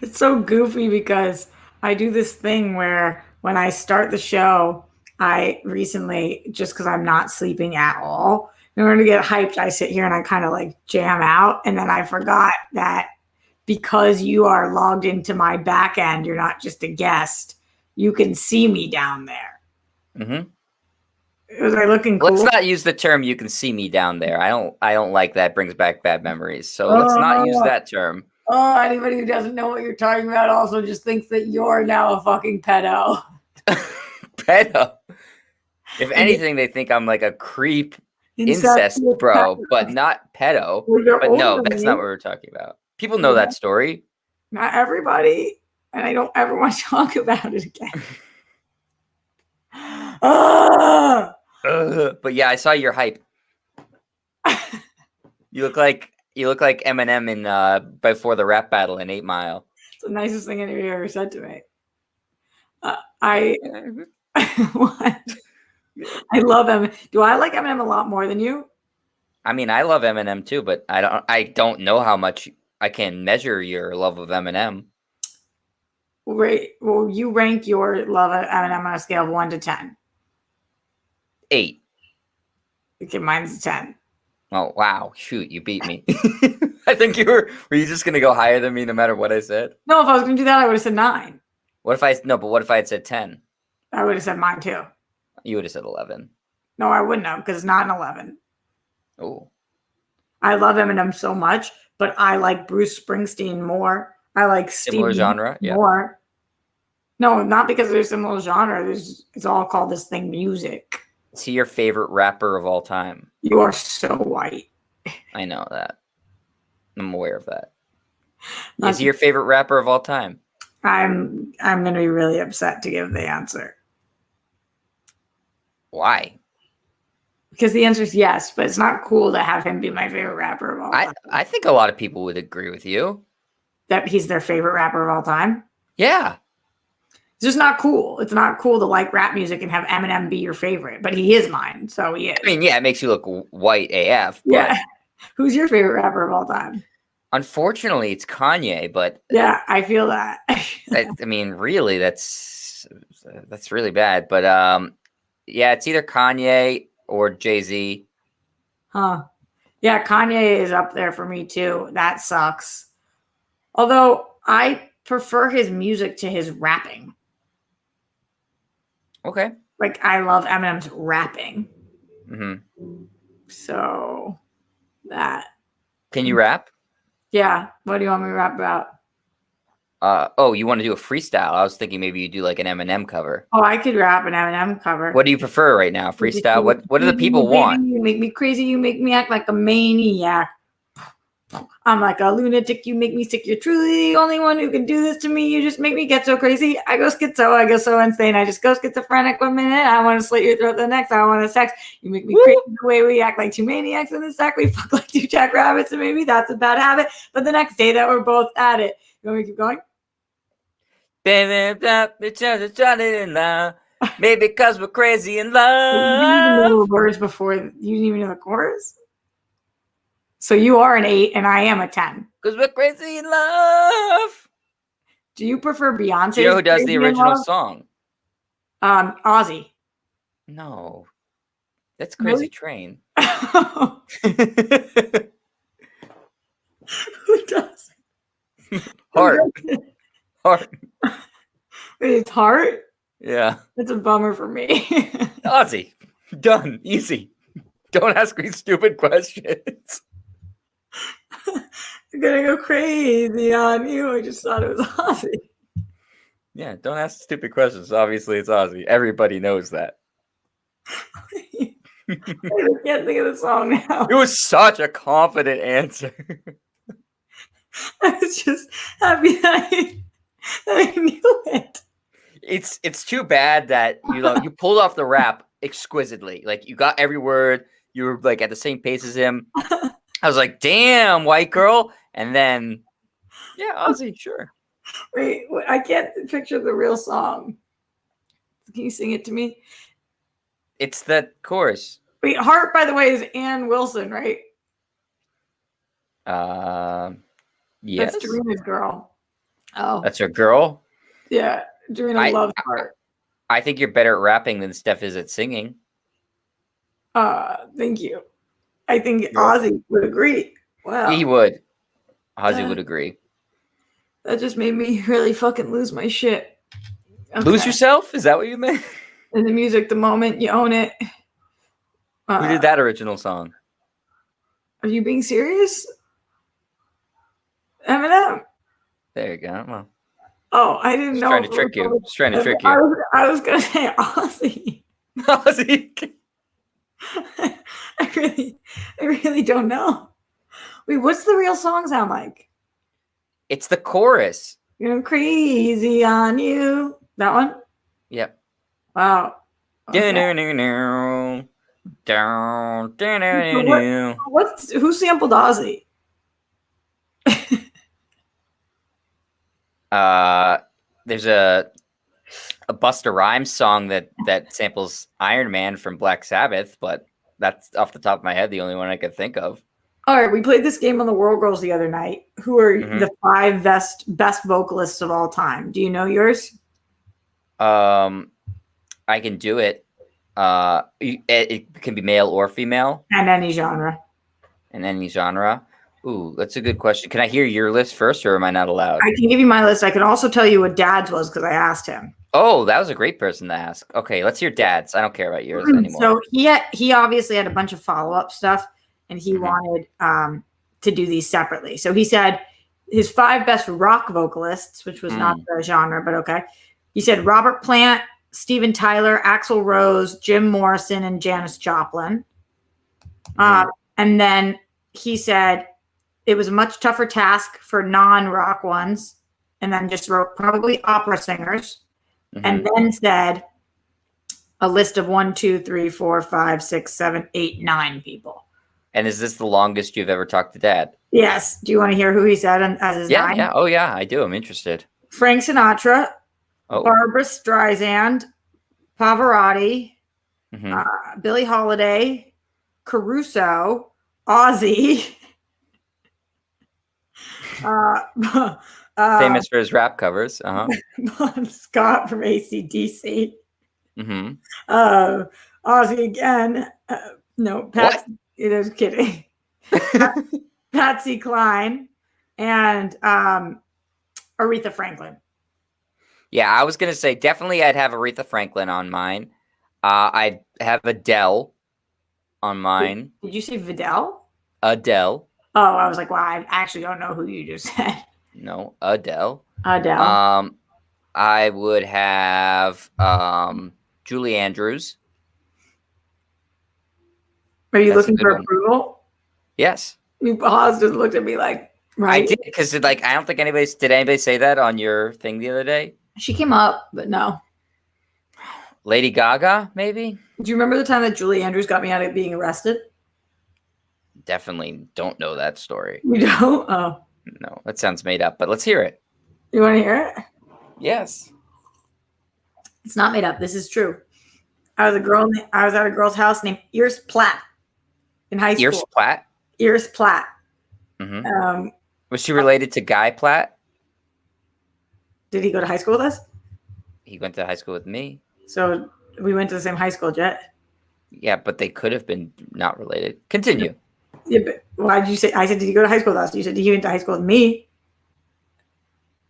It's so goofy because I do this thing where when I start the show, I recently, just because I'm not sleeping at all, in order to get hyped, I sit here and I kind of like jam out. And then I forgot that because you are logged into my back end, you're not just a guest, you can see me down there. Mm-hmm. Was I looking Let's cool? not use the term "you can see me down there." I don't like that. Brings back bad memories. So let's not use Oh, that term. oh, anybody who doesn't know what you're talking about also just thinks that you're now a fucking pedo. Pedo. If And anything, they think I'm like a creep incest incestuous bro, but pedo. not pedo. Well, you're But older no, than that's not me. what we're talking about. People know Yeah. that story. Not everybody. And I don't ever want to talk about it again. Ah! But yeah, I saw your hype. You look like Eminem in before the rap battle in 8 Mile. It's the nicest thing anybody ever said to me. I Mhm. what? I love Eminem. Do I like Eminem a lot more than you? I mean, I love Eminem too, but I don't know how much I can measure your love of Eminem. Well, you rank your love of Eminem on a scale of 1 to 10. 8. Okay, mine's a 10. Oh wow, shoot, you beat me. I think were you just gonna go higher than me no matter what I said? No, if I was going to do that, I would have said 9. But what if I had said 10? I would have said mine too. You would have said 11. No, I wouldn't have because it's not an 11. Oh, I love Eminem so much, but I like Bruce Springsteen more. I like similar Stevie genre, yeah. more. No, not because they're similar genre. It's all called this thing music. Is he your favorite rapper of all time? You are so white. I know that. I'm aware of that. Not Is he your favorite rapper of all time? I'm going to be really upset to give the answer. Why? Because the answer is yes, but it's not cool to have him be my favorite rapper of all time. I think a lot of people would agree with you. That he's their favorite rapper of all time. Yeah. It's just not cool. It's not cool to like rap music and have Eminem be your favorite, but he is mine, so he is. I mean, yeah, it makes you look white AF. But yeah. Who's your favorite rapper of all time? unfortunately, it's Kanye. But Yeah, I feel that. I mean, really, that's really bad. But yeah, it's either Kanye or Jay-Z. Huh. Yeah, Kanye is up there for me too. That sucks. Although I prefer his music to his rapping. Okay. Like I love Eminem's rapping. Mm-hmm. So that. Can you rap? Yeah. What do you want me to rap about? Oh, you want to do a freestyle? I was thinking maybe you do like an Eminem cover. Oh, I could rap an Eminem cover. What do you prefer right now? Freestyle? What do the people want? You make me crazy. You make me act like a maniac. I'm like a lunatic. You make me sick. You're truly the only one who can do this to me. You just make me get so crazy. I go schizo. I go so insane. I just go schizophrenic 1 minute. I want to slit your throat the next. I want to sex. You make me crazy the way we act like two maniacs in the sack. We fuck like two jackrabbits, and maybe that's a bad habit. But the next day that we're both at it. You want me to keep going? Maybe because we're crazy in You didn't even know love. the words before. You didn't even know the chorus. So you are an 8 and I am a 10. Because we're crazy in love. Do you prefer Beyonce? Do you know who does the original song? Ozzy. No. That's Crazy Really? Train. Who does? Heart. Heart. Wait, it's Heart? Yeah. That's a bummer for me. Ozzy. Done. Easy. Don't ask me stupid questions. I'm gonna go crazy on you. I just thought it was Ozzy. Yeah, don't ask stupid questions. Obviously, it's Ozzy. Everybody knows that. I can't think of the song now. It was such a confident answer. I was just happy that I knew it. It's too bad that you pulled off the rap exquisitely. Like you got every word. You were like at the same pace as him. I was like, damn, white girl. And then, yeah, Ozzy, sure. Wait, I can't picture the real song. Can you sing it to me? It's that chorus. Wait, Heart, by the way, is Ann Wilson, right? Yes. That's Serena's girl. Oh, That's her girl. yeah. Doing a I love part. I think you're better at rapping than Steph is at singing. Thank you. I think You're welcome. Ozzy would agree. He Wow. would. Ozzy would agree. That just made me really fucking lose my shit. Lose yourself? Is that what you meant? In the music, the moment you own it. Who did that original song? Are you being serious? Eminem. There you go. Well, Oh, I didn't know. trying to trick you. Just trying to trick you. I was gonna say Ozzy. Ozzy. I really don't know. Wait, what's the real song sound like? It's the chorus. I'm crazy on you. That one? Yep. Wow. Okay. Who sampled Ozzy? There's a Busta Rhymes song that samples Iron Man from Black Sabbath, but that's off the top of my head the only one I could think of. All right, we played this game on the World Girls the other night. Who are the 5 best vocalists of all time? Do you know yours? I can do it. It can be male or female. And any genre. In any genre. Ooh, that's a good question. Can I hear your list first, or am I not allowed? I can give you my list. I can also tell you what Dad's was because I asked him. Oh, that was a great person to ask. Okay, let's hear Dad's. I don't care about yours anymore. So he obviously had a bunch of follow-up stuff, and he wanted to do these separately. So he said his 5 best rock vocalists, which was not the genre, but okay. He said Robert Plant, Steven Tyler, Axl Rose, Jim Morrison, and Janis Joplin. And then he said it was a much tougher task for non-rock ones, and then just wrote probably opera singers, and then said a list of 1, 2, 3, 4, 5, 6, 7, 8, 9 people. And is this the longest you've ever talked to Dad? Yes. Do you want to hear who he said as his 9? Yeah. Oh, yeah, I do. I'm interested. Frank Sinatra, Barbra Streisand, Pavarotti, Billie Holiday, Caruso, Ozzy. Famous for his rap covers. Bon Scott from AC/DC. Ozzy again. No, Patsy. I was kidding. Patsy Cline and Aretha Franklin. Yeah, I was gonna say definitely I'd have Aretha Franklin on mine. I'd have Adele on mine. Did you say Vidal? Adele. Oh, I was like, wow, I actually don't know who you just said. No, Adele. Adele. I would have Julie Andrews. Are you looking for approval? Yes. You paused and looked at me like, right? I did, because like I don't think did anybody say that on your thing the other day? She came up, but no. Lady Gaga, maybe? Do you remember the time that Julie Andrews got me out of being arrested? Definitely don't know that story. You don't? Oh. No, that sounds made up, but let's hear it. You want to hear it? Yes. It's not made up. This is true. I was at a girl's house named Iris Platt in high school. Iris Platt? Iris Platt. Was she related to Guy Platt? Did he go to high school with us? He went to high school with me. So we went to the same high school, Jet. Yeah, but they could have been not related. Continue. Yeah, but why did you say? I said, did he go to high school with us? You said he went to high school with me.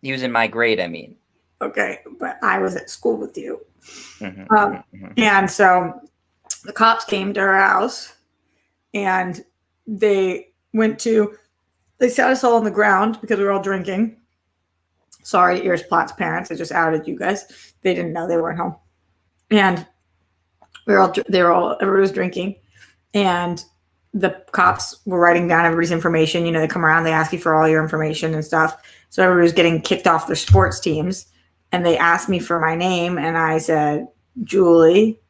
He was in my grade, I mean. Okay, but I was at school with you. And so the cops came to our house, and they sat us all on the ground because we were all drinking. Sorry, Iris Platt's parents. I just outed you guys. They didn't know, they weren't home. And everybody was drinking, and the cops were writing down everybody's information. You know, they come around, they ask you for all your information and stuff. So everybody was getting kicked off their sports teams, and they asked me for my name, and I said, Julie.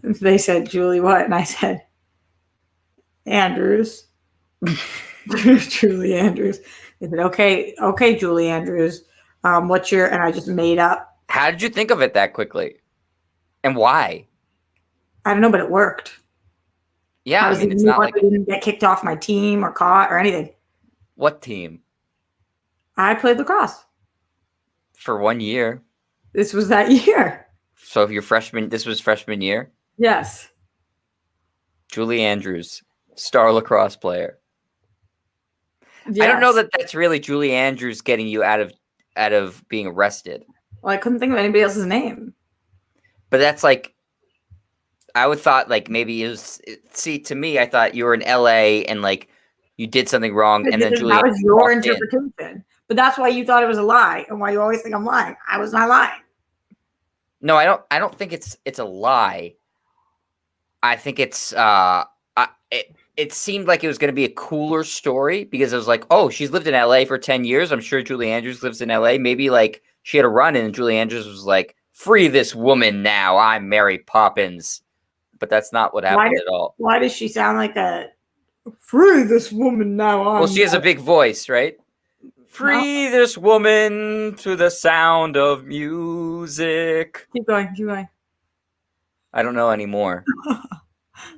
They said, Julie what? And I said, Andrews. Julie Andrews. They said, okay, Julie Andrews. What's your, and I just made up. How did you think of it that quickly? And why? I don't know, but it worked. Yeah, I mean, it's not like I didn't get kicked off my team or caught or anything. What team? I played lacrosse. For 1 year. This was that year. So if this was freshman year? Yes. Julie Andrews, star lacrosse player. Yes. I don't know that that's really Julie Andrews getting you out of being arrested. Well, I couldn't think of anybody else's name. But that's like, I would thought like maybe it was. See, to me, I thought you were in LA and like you did something wrong, and then Julie. That was your interpretation. But that's why you thought it was a lie, and why you always think I'm lying. I was not lying. No, I don't think it's a lie. I think it's it seemed like it was going to be a cooler story because it was like, oh, she's lived in LA for 10 years. I'm sure Julie Andrews lives in LA. Maybe like she had a run and Julie Andrews was like, free this woman now. I'm Mary Poppins. But that's not what happened at all. Why does she sound like a free this woman now? Well, she has a big voice, right? Free this woman to the sound of music. Keep going, keep going. I don't know anymore.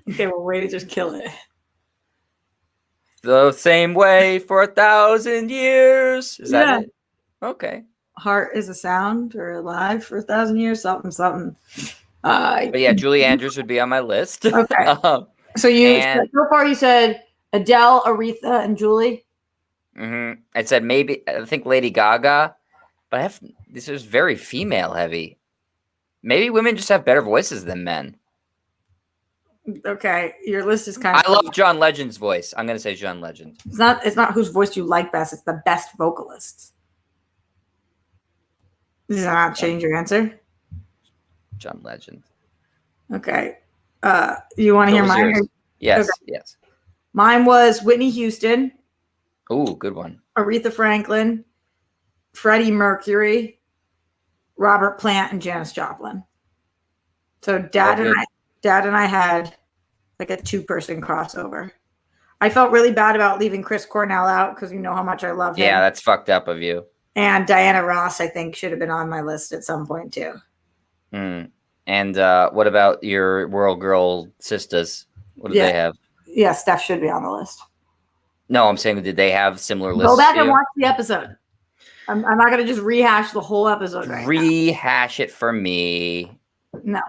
Okay, well, way to just kill it. The same way for 1,000 years. Is that it? Okay. Heart is a sound or alive for 1,000 years, something. But yeah, Julie Andrews would be on my list. Okay. So far you said Adele, Aretha, and Julie. Mm-hmm. I said I think Lady Gaga, but this is very female heavy. Maybe women just have better voices than men. Okay, your list is kind of. I love John Legend's voice. I'm gonna say John Legend. It's not whose voice you like best. It's the best vocalists. Does that not change your answer? John Legend. Okay. You want to hear mine? Yes. Okay. Yes. Mine was Whitney Houston. Ooh, good one. Aretha Franklin, Freddie Mercury, Robert Plant, and Janis Joplin. So Dad and I had like a 2-person crossover. I felt really bad about leaving Chris Cornell out because you know how much I love him. Yeah, that's fucked up of you. And Diana Ross, I think, should have been on my list at some point too. And what about your World Girl sisters? What do they have? Yeah, Steph should be on the list. No, I'm saying, did they have similar lists? Go back and watch the episode. I'm not going to just rehash the whole episode right now. Rehash it for me. No.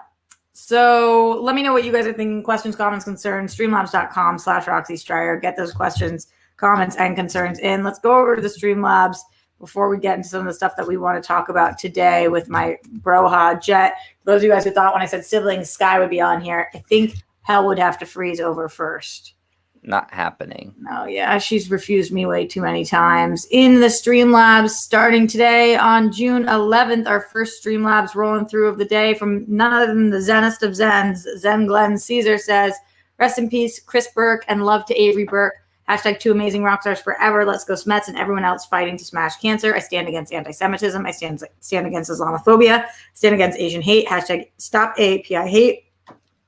So let me know what you guys are thinking. Questions, comments, concerns. Streamlabs.com/Roxy Striar. Get those questions, comments, and concerns in. Let's go over to the Streamlabs before we get into some of the stuff that we want to talk about today with my broha Jet. For those of you guys who thought when I said siblings, Sky would be on here, I think hell would have to freeze over first. Not happening. Oh, yeah. She's refused me way too many times. In the Streamlabs, starting today on June 11th, our first Streamlabs rolling through of the day from none other than the Zenest of Zens. Zen Glenn Caesar says, rest in peace, Chris Burke, and love to Avery Burke. Hashtag 2 amazing rock stars forever. Let's go Smets and everyone else fighting to smash cancer. I stand against anti-Semitism. I stand against Islamophobia. Stand against Asian hate. Hashtag stop AAPI hate.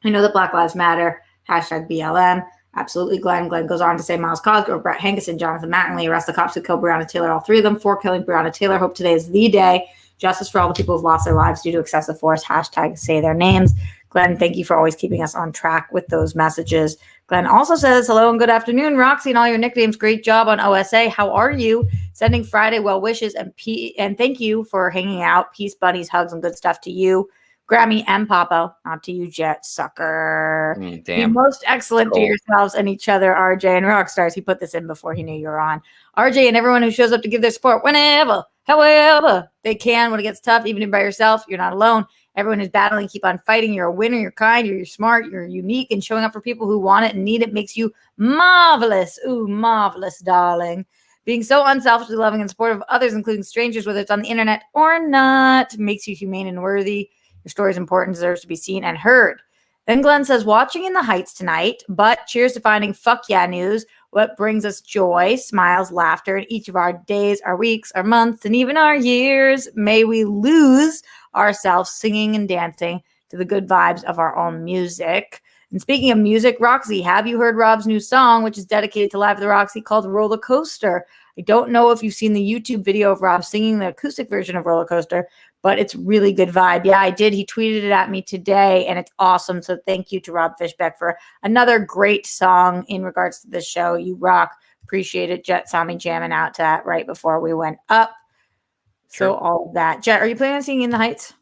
I know that Black Lives Matter. Hashtag BLM. Absolutely, Glenn. Glenn goes on to say Miles Cosgrove, Brett Hankerson, Jonathan Mattingly, arrest the cops who killed Breonna Taylor, all 3 of them, for killing Breonna Taylor. Hope today is the day. Justice for all the people who've lost their lives due to excessive force. Hashtag say their names. Glenn, thank you for always keeping us on track with those messages. Glenn also says, hello and good afternoon, Roxy, and all your nicknames. Great job on OSA. How are you? Sending Friday well wishes and thank you for hanging out. Peace, bunnies, hugs, and good stuff to you. Grammy and Papa, not to you, Jet Sucker. Damn. Be most excellent to yourselves and each other, RJ and Rockstars. He put this in before he knew you were on. RJ and everyone who shows up to give their support whenever, however they can when it gets tough, even if by yourself, you're not alone. Everyone who's battling, keep on fighting. You're a winner. You're kind. You're smart. You're unique. And showing up for people who want it and need it makes you marvelous. Ooh, marvelous, darling. Being so unselfishly loving and supportive of others, including strangers, whether it's on the internet or not, makes you humane and worthy. Your story is important, deserves to be seen and heard. Then Glenn says, watching in the Heights tonight, but cheers to finding fuck yeah news. What brings us joy, smiles, laughter in each of our days, our weeks, our months, and even our years. May we lose ourselves singing and dancing to the good vibes of our own music. And speaking of music, Roxy, have you heard Rob's new song, which is dedicated to Live at the Roxy, called Roller Coaster? I don't know if you've seen the YouTube video of Rob singing the acoustic version of Roller Coaster, but it's really good vibe. Yeah, I did. He tweeted it at me today, and it's awesome. So thank you to Rob Fishbeck for another great song in regards to this show. You rock. Appreciate it. Jet saw me jamming out to that right before we went up. So all of that. Jet, are you planning on seeing In the Heights?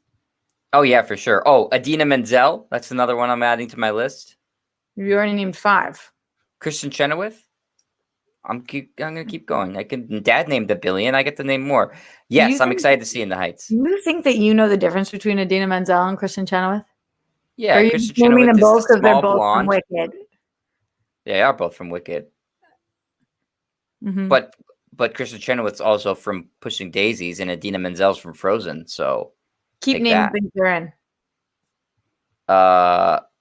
Oh yeah, for sure. Oh, Adina Menzel. That's another one I'm adding to my list. You already named 5. Kristen Chenoweth. I'm gonna keep going. Dad named a billion. I get to name more. Yes, I'm excited to see In the Heights. Do you think that you know the difference between Adina Menzel and Kristen Chenoweth? Yeah, Are you Kristen naming Chenoweth them is both because they're small both from blonde. Wicked? They are both from Wicked. Mm-hmm. But Kristen Chenoweth's also from Pushing Daisies, and Adina Menzel's from Frozen. So Keep naming things you're in.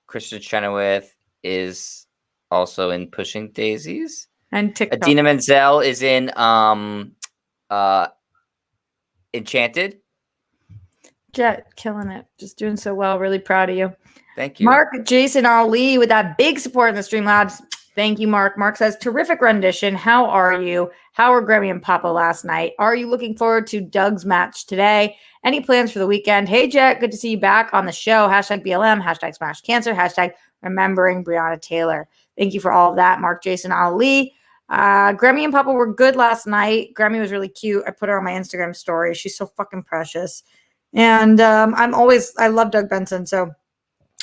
Kristen Chenoweth is also in Pushing Daisies. And TikTok. Adina Menzel is in Enchanted. Jet, killing it. Just doing so well. Really proud of you. Thank you. Mark Jason Ali with that big support in the Streamlabs. Thank you, Mark. Mark says, terrific rendition. How are you? How were Grammy and Papa last night? Are you looking forward to Doug's match today? Any plans for the weekend? Hey, Jet, good to see you back on the show. Hashtag BLM, hashtag Smash Cancer, hashtag remembering Breonna Taylor. Thank you for all of that, Mark Jason Ali. Grammy and Papa were good last night. Grammy was really cute. I put her on my Instagram story. She's so fucking precious. And I love Doug Benson, so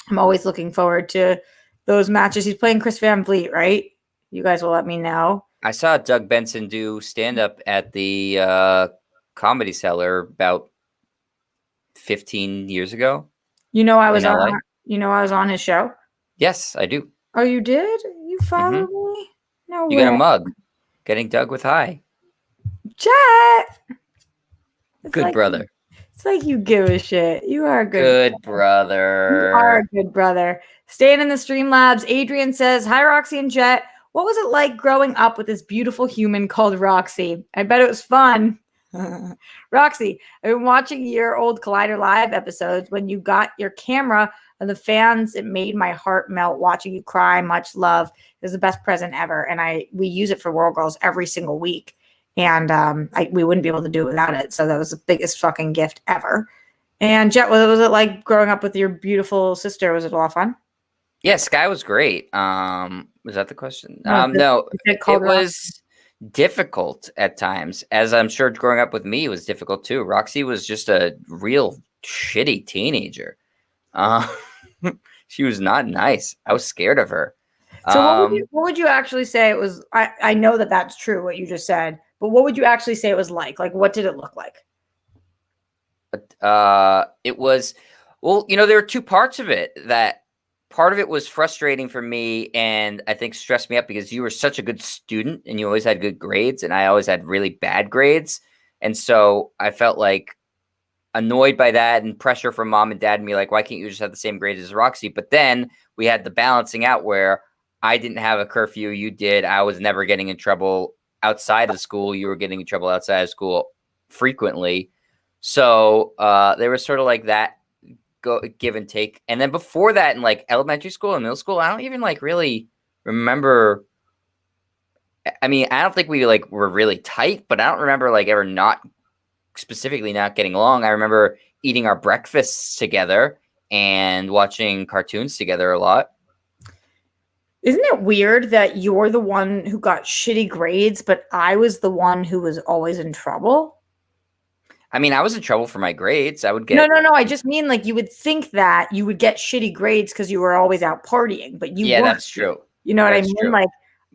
I'm always looking forward to those matches. He's playing Chris Van Vliet, right? You guys will let me know. I saw Doug Benson do stand-up at the Comedy Cellar about 15 years ago. I was on his show. Yes, I do. Oh, you did? You follow me? No you way. got a mug. Getting Doug with high. Jet. Good brother. It's like you give a shit. You are a good brother. You are a good brother. Staying in the Streamlabs. Adrian says, hi, Roxy and Jet. What was it like growing up with this beautiful human called Roxy? I bet it was fun. Roxy, I've been watching your old Collider Live episodes when you got your camera and the fans. It made my heart melt watching you cry. Much love. It was the best present ever. And we use it for World Girls every single week. And we wouldn't be able to do it without it. So that was the biggest fucking gift ever. And Jet, what was it like growing up with your beautiful sister? Was it a lot of fun? Yeah, Sky was great. Was that the question? No, it was difficult at times, as I'm sure growing up with me was difficult too. Roxy was just a real shitty teenager. She was not nice. I was scared of her. So what would you actually say it was? I know that that's true, what you just said, but what would you actually say it was like? Like, what did it look like? It was, well, there were two parts of it. That part of it was frustrating for me and I think stressed me up because you were such a good student and you always had good grades and I always had really bad grades. And so I felt like annoyed by that and pressure from mom and dad and me like, why can't you just have the same grades as Roxy? But then we had the balancing out where I didn't have a curfew. You did. I was never getting in trouble outside of school. You were getting in trouble outside of school frequently. So there was sort of like that give and take. And then before that in like elementary school and middle school, I don't even like really remember. I mean, I don't think we like were really tight, but I don't remember like ever not specifically not getting along. I remember eating our breakfasts together and watching cartoons together a lot. Isn't it weird that you're the one who got shitty grades, but I was the one who was always in trouble? I mean, I was in trouble for my grades. I would get no. I just mean like you would think that you would get shitty grades because you were always out partying, but you weren't. That's true. You know what I mean? True. Like,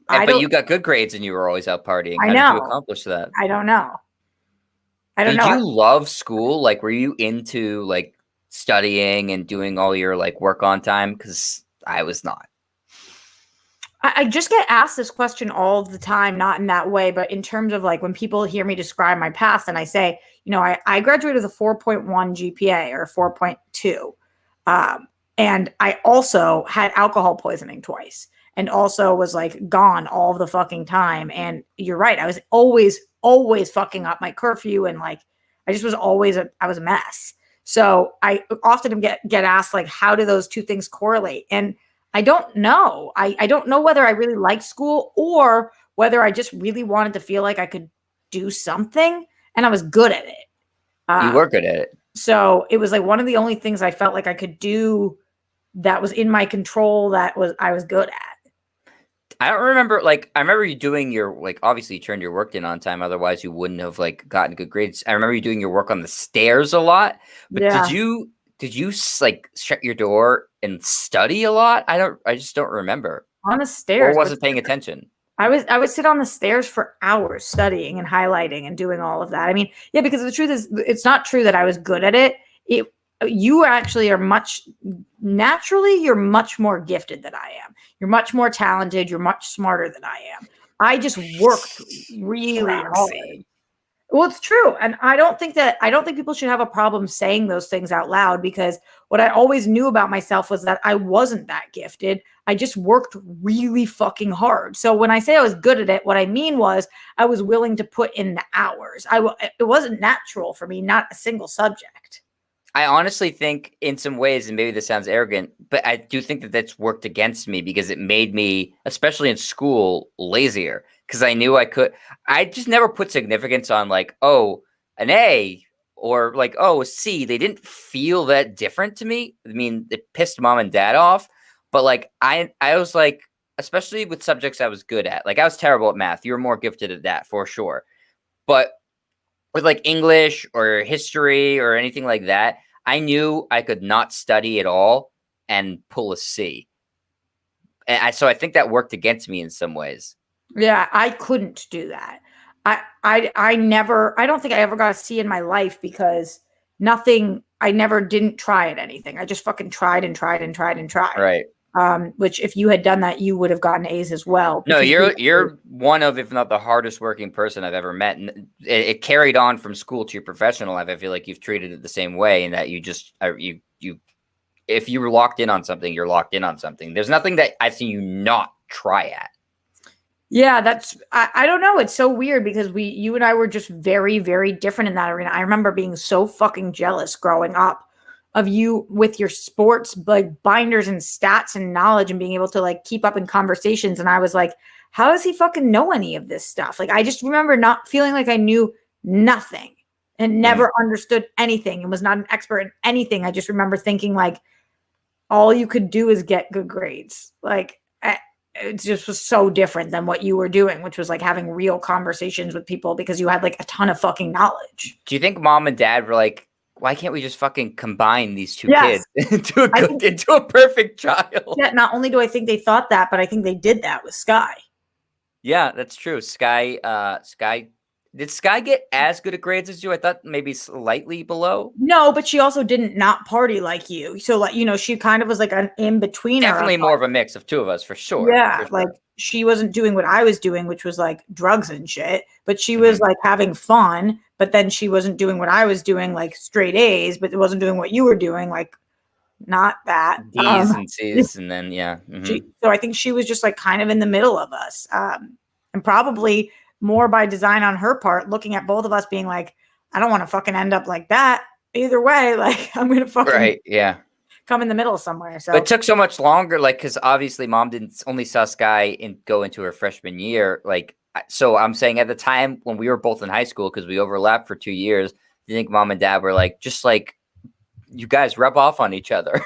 but you got good grades and you were always out partying. How did you accomplish that? I don't know. Did you love school? Like, were you into like studying and doing all your like work on time? Because I was not. I just get asked this question all the time, not in that way, but in terms of like when people hear me describe my past and I say, I graduated with a 4.1 GPA or 4.2. And I also had alcohol poisoning twice and also was like gone all the fucking time. And you're right. I was always fucking up my curfew. And like, I just was I was a mess. So I often get asked like, how do those two things correlate? And I don't know. I don't know whether I really liked school or whether I just really wanted to feel like I could do something and I was good at it. You were good at it. So it was like one of the only things I felt like I could do that was in my control I was good at. I don't remember. Like, I remember you doing your obviously you turned your work in on time. Otherwise, you wouldn't have gotten good grades. I remember you doing your work on the stairs a lot. But Yeah. did you shut your door and study a lot? I just don't remember. On the Or stairs. wasn't paying attention. I would sit on the stairs for hours studying and highlighting and doing all of that. I mean, yeah, because the truth is, it's not true that I was good at it. You actually are you're much more gifted than I am. You're much more talented. You're much smarter than I am. I just worked really hard. Well, it's true. And I don't think people should have a problem saying those things out loud, because what I always knew about myself was that I wasn't that gifted. I just worked really fucking hard. So when I say I was good at it, what I mean was I was willing to put in the hours. It wasn't natural for me, not a single subject. I honestly think in some ways, and maybe this sounds arrogant, but I do think that that's worked against me because it made me, especially in school, lazier. Because I knew I could. I just never put significance on an A or a C. They didn't feel that different to me. I mean, it pissed mom and dad off. But I was especially with subjects I was good at. I was terrible at math. You were more gifted at that for sure. But with English or history or anything like that, I knew I could not study at all and pull a C. And so I think that worked against me in some ways. Yeah, I couldn't do that. I don't think I ever got a C in my life because I never didn't try at anything. I just fucking tried and tried and tried and tried. Right. Which if you had done that, you would have gotten A's as well. No, you're one of, if not the hardest working person I've ever met. And it carried on from school to your professional life. I feel like you've treated it the same way, in that you just, if you were locked in on something, you're locked in on something. There's nothing that I've seen you not try at. Yeah, I don't know. It's so weird because you and I were just very, very different in that arena. I remember being so fucking jealous growing up of you with your sports binders and stats and knowledge and being able to keep up in conversations. And I was like, how does he fucking know any of this stuff? I just remember not feeling like I knew nothing and never understood anything and was not an expert in anything. I just remember thinking all you could do is get good grades. It just was so different than what you were doing, which was having real conversations with people because you had a ton of fucking knowledge. Do you think mom and dad were why can't we just fucking combine these two kids into a perfect child? Yeah, not only do I think they thought that, but I think they did that with Sky. Yeah, that's true. Sky, did Sky get as good at grades as you? I thought maybe slightly below. No, but she also didn't not party like you. So she kind of was an in-betweener. Definitely more of a mix of two of us for sure. Yeah, for sure. She wasn't doing what I was doing, which was drugs and shit, but she was having fun, but then she wasn't doing what I was doing, straight A's, but it wasn't doing what you were doing, not that. D's and C's, and then, yeah. Mm-hmm. So I think she was just kind of in the middle of us. And probably more by design on her part, looking at both of us being I don't want to fucking end up like that. Either way, I'm going to fucking come in the middle somewhere. So but it took so much longer, because obviously mom didn't only saw Sky go into her freshman year. So I'm saying at the time when we were both in high school, because we overlapped for 2 years, do you think mom and dad were you guys rub off on each other?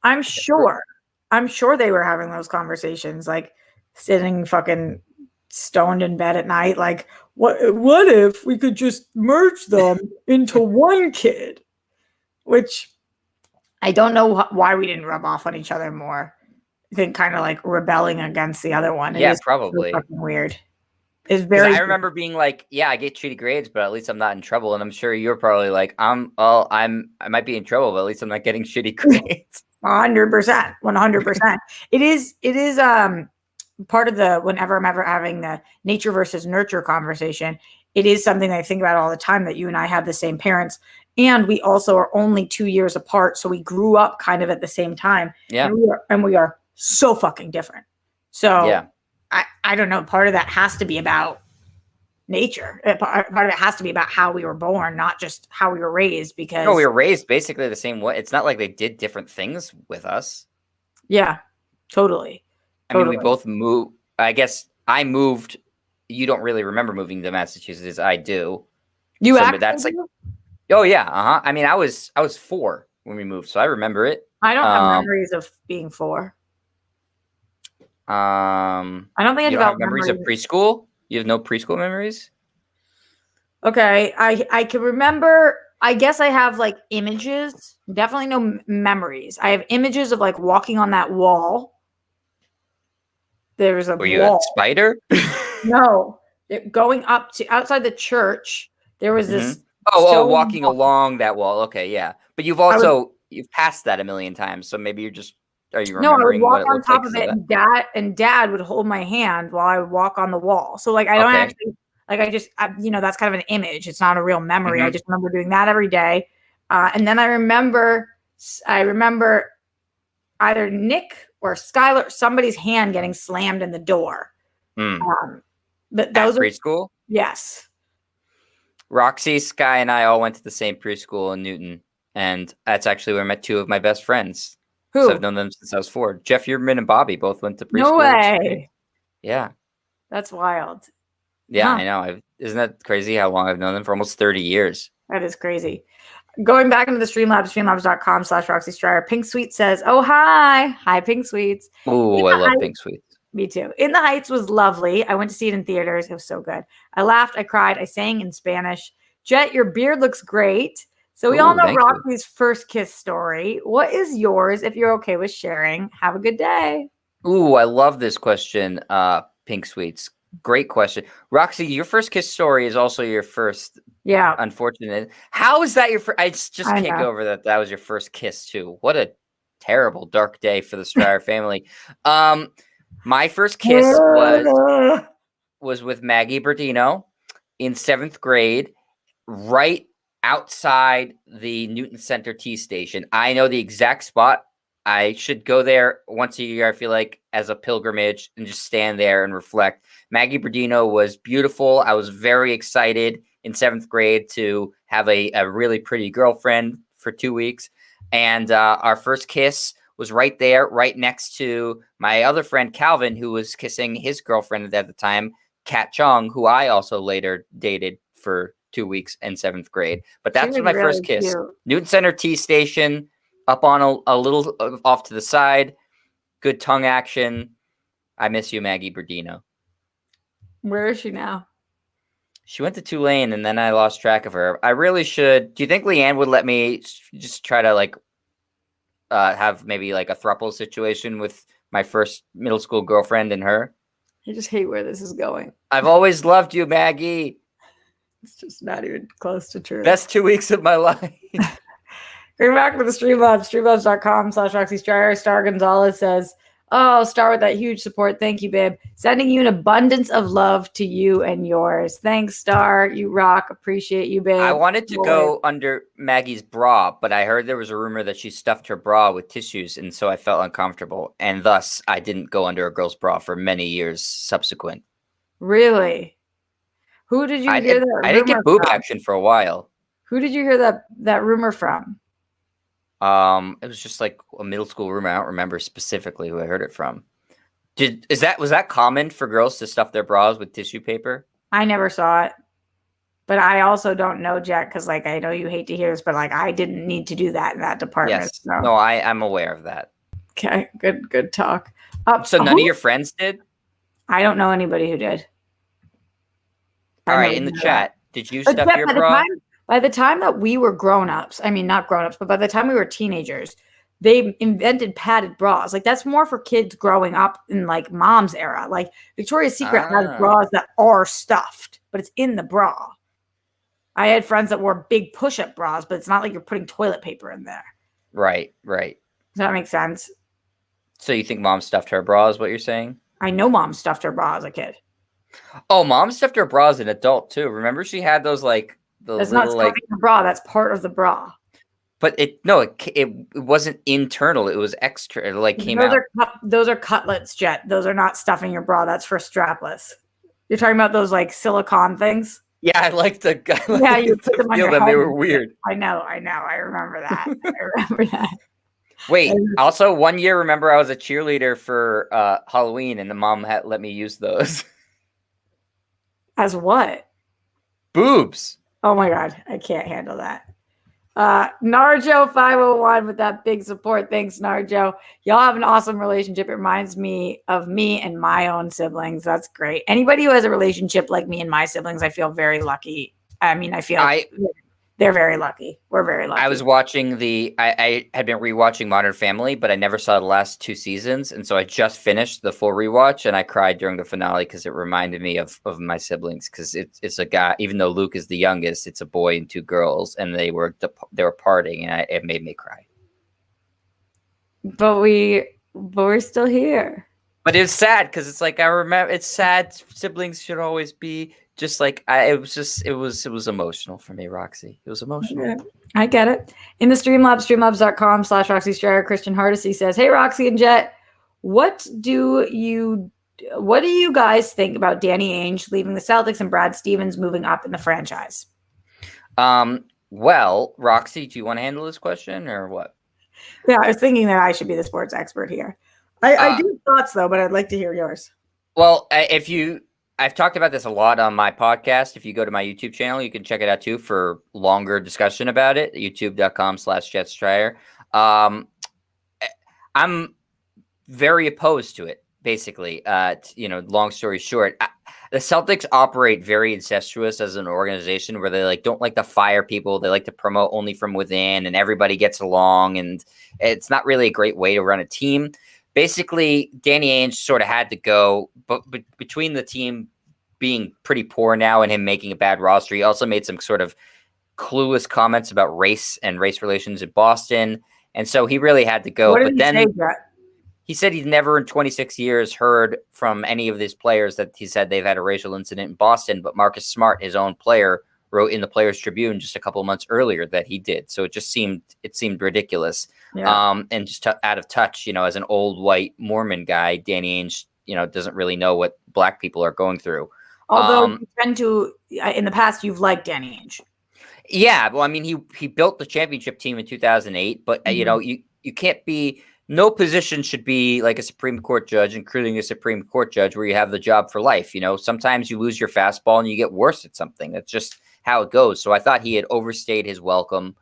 I'm sure they were having those conversations, sitting fucking stoned in bed at night, what if we could just merge them into one kid? Which I don't know why we didn't rub off on each other more. I think kind of rebelling against the other one. Yeah, probably. So fucking weird. It's very. I remember being I get shitty grades, but at least I'm not in trouble. And I'm sure you're probably I might be in trouble, but at least I'm not getting shitty grades. 100%, 100%. It is part of whenever I'm ever having the nature versus nurture conversation, it is something that I think about all the time, that you and I have the same parents, and we also are only 2 years apart. So we grew up kind of at the same time. Yeah. And we are so fucking different. So yeah. I don't know. Part of that has to be about nature. Part of it has to be about how we were born, not just how we were raised, because we were raised basically the same way. It's not like they did different things with us. Yeah, totally. I mean, we both moved. I guess I moved. You don't really remember moving to Massachusetts. I do. You actually that's do? Oh yeah. I mean, I was 4 when we moved, so I remember it. I don't have memories of being 4. I don't think I You don't have developed memories of memories. preschool? You have no preschool memories? Okay, I can remember. I guess I have like images. Definitely no memories. I have images of like walking on that wall. There's a Were you a wall. spider? No, going up to outside the church. There was hmm this stone walking wall. along that wall. Okay, yeah. But I would you've passed that a million times, so maybe are you no, I would remembering what walk it on looks like top of because of it, that? and dad would hold my hand while I would walk on the wall. So like I don't Okay. actually like that's kind of an image. It's not a real memory. I hmm just remember doing that every day. And then I remember either Nick or Skylar, somebody's hand getting slammed in the door. Mm. But At those are preschool? yes. Roxy, Sky, and I all went to the same preschool in Newton, and that's actually where I met two of my best friends. So I've Who? known them since I was 4. Jeff Yearman and Bobby both went to No preschool experience. way. Yeah, That's wild. yeah, Huh. I know. Isn't that crazy how long I've known them for almost 30 years? That is crazy. Going back into the Streamlabs, streamlabs.com/Roxy Striar. Pink Sweet says, "Oh, hi. Hi, Pink Sweets. In Ooh, I the love Heights, Pink Sweets. me too. In the Heights was lovely. I went to see it in theaters. It was so good. I laughed. I cried. I sang in Spanish. Jet, your beard looks great. So we all Ooh, know thank you. Roxy's first kiss story. What is yours if you're okay with sharing? Have a good day." Ooh, I love this question, Pink Sweets. Great question. Roxy, your first kiss story is also your first Yeah, unfortunate. How is that your first? Just I can't know. get over that was your first kiss too. What a terrible dark day for the Striar family. My first kiss was with Maggie Berdino in 7th grade, right outside the Newton Center T station. I know the exact spot. I should go there once a year, I feel like, as a pilgrimage and just stand there and reflect. Maggie Berdino was beautiful. I was very excited in 7th grade to have a really pretty girlfriend for 2 weeks. And our first kiss was right there, right next to my other friend, Calvin, who was kissing his girlfriend at the time, Kat Chung, who I also later dated for 2 weeks in 7th grade. But She that's was my first really kiss. cute. Newton Center T Station, up on a little off to the side. Good tongue action. I miss you, Maggie Berdino. Where is she now? She went to Tulane, and then I lost track of her. I really should. Do you think Leanne would let me just try to have maybe like a throuple situation with my first middle school girlfriend and her? I just hate where this is going. I've always loved you, Maggie. It's just not even close to true. Best 2 weeks of my life. Going back to the Streamlabs, streamlabs.com/Roxy Striar. Star Gonzalez says, "Oh, Star with that huge support. Thank you, babe. Sending you an abundance of love to you and yours." Thanks, Star. You rock. Appreciate you, I babe. wanted to Always. go under Maggie's bra, but I heard there was a rumor that she stuffed her bra with tissues, and so I felt uncomfortable, and thus I didn't go under a girl's bra for many years subsequent. Really? Who did you hear that I didn't rumor get boob from? action for a while. Who did you hear that rumor from? It was just like a middle school rumor. I don't remember specifically who I heard it from. Was that common for girls to stuff their bras with tissue paper? I never saw it. But I also don't know, Jack, because like I know you hate to hear this, but like I didn't need to do that in that department. Yes. So. No, I'm aware of that. Okay, good talk. So none of your friends did? I don't know anybody who did. All right, in the chat, did you But stuff yeah, your bra? by the time that we were grown-ups, I mean not grown-ups, but by the time we were teenagers, they invented padded bras. Like that's more for kids growing up in like mom's era. Like Victoria's Secret has bras that are stuffed, but it's in the bra. I had friends that wore big push-up bras, but it's not like you're putting toilet paper in there. Right. Does that make sense? So you think mom stuffed her bra is what you're saying? I know mom stuffed her bra as a kid. Oh, mom stuffed her bra as an adult too. Remember she had those like the That's little not stuffing the bra. That's part of the bra. But it wasn't internal. It was extra. It like came Those out. Those are cutlets, Jet. Those are not stuffing your bra. That's for strapless. You're talking about those like silicone things? Yeah, I like the guy. Yeah, you put them on your head. They were weird. I know. I remember that. Wait, also 1 year, remember I was a cheerleader for Halloween, and the mom had let me use those. As what? Boobs. Oh my god, I can't handle that. Narjo 501 with that big support. Thanks, Narjo. Y'all have an awesome relationship. It reminds me of me and my own siblings. That's great. Anybody who has a relationship like me and my siblings, I feel very lucky. I mean, I feel they're very lucky. We're very lucky. I was watching I had been rewatching Modern Family, but I never saw the last 2 seasons. And so I just finished the full rewatch and I cried during the finale because it reminded me of my siblings. Because it's a guy, even though Luke is the youngest, it's a boy and 2 girls, and they were parting, and it made me cry. But we're still here. But it's sad because it's like, I remember, it's sad. Siblings should always be just like, it was emotional for me, Roxy. It was emotional. Yeah, I get it. In the Streamlabs, streamlabs.com/Roxy Striar, Christian Hardesty says, "Hey, Roxy and Jet, what do you guys think about Danny Ainge leaving the Celtics and Brad Stevens moving up in the franchise?" Well, Roxy, do you want to handle this question or what? Yeah, I was thinking that I should be the sports expert here. I do have thoughts though, but I'd like to hear yours. Well, I've talked about this a lot on my podcast. If you go to my YouTube channel, you can check it out too for longer discussion about it. YouTube.com/JetStriar. I'm very opposed to it. Basically, long story short, the Celtics operate very incestuous as an organization, where they don't like to fire people. They like to promote only from within, and everybody gets along. And it's not really a great way to run a team. Basically, Danny Ainge sort of had to go, but between the team being pretty poor now and him making a bad roster, he also made some sort of clueless comments about race and race relations in Boston. And so he really had to go. What did he say, Brett? He said he's never in 26 years heard from any of these players that he said they've had a racial incident in Boston. But Marcus Smart, his own player, wrote in the Players Tribune just a couple of months earlier that he did. So it seemed ridiculous. Yeah. And just out of touch, as an old white Mormon guy, Danny Ainge, doesn't really know what black people are going through. Although you tend to, in the past, you've liked Danny Ainge. Yeah, well, I mean, he built the championship team in 2008, but you can't be. No position should be like a Supreme Court judge, including a Supreme Court judge, where you have the job for life. Sometimes you lose your fastball and you get worse at something. That's just how it goes. So I thought he had overstayed his welcome.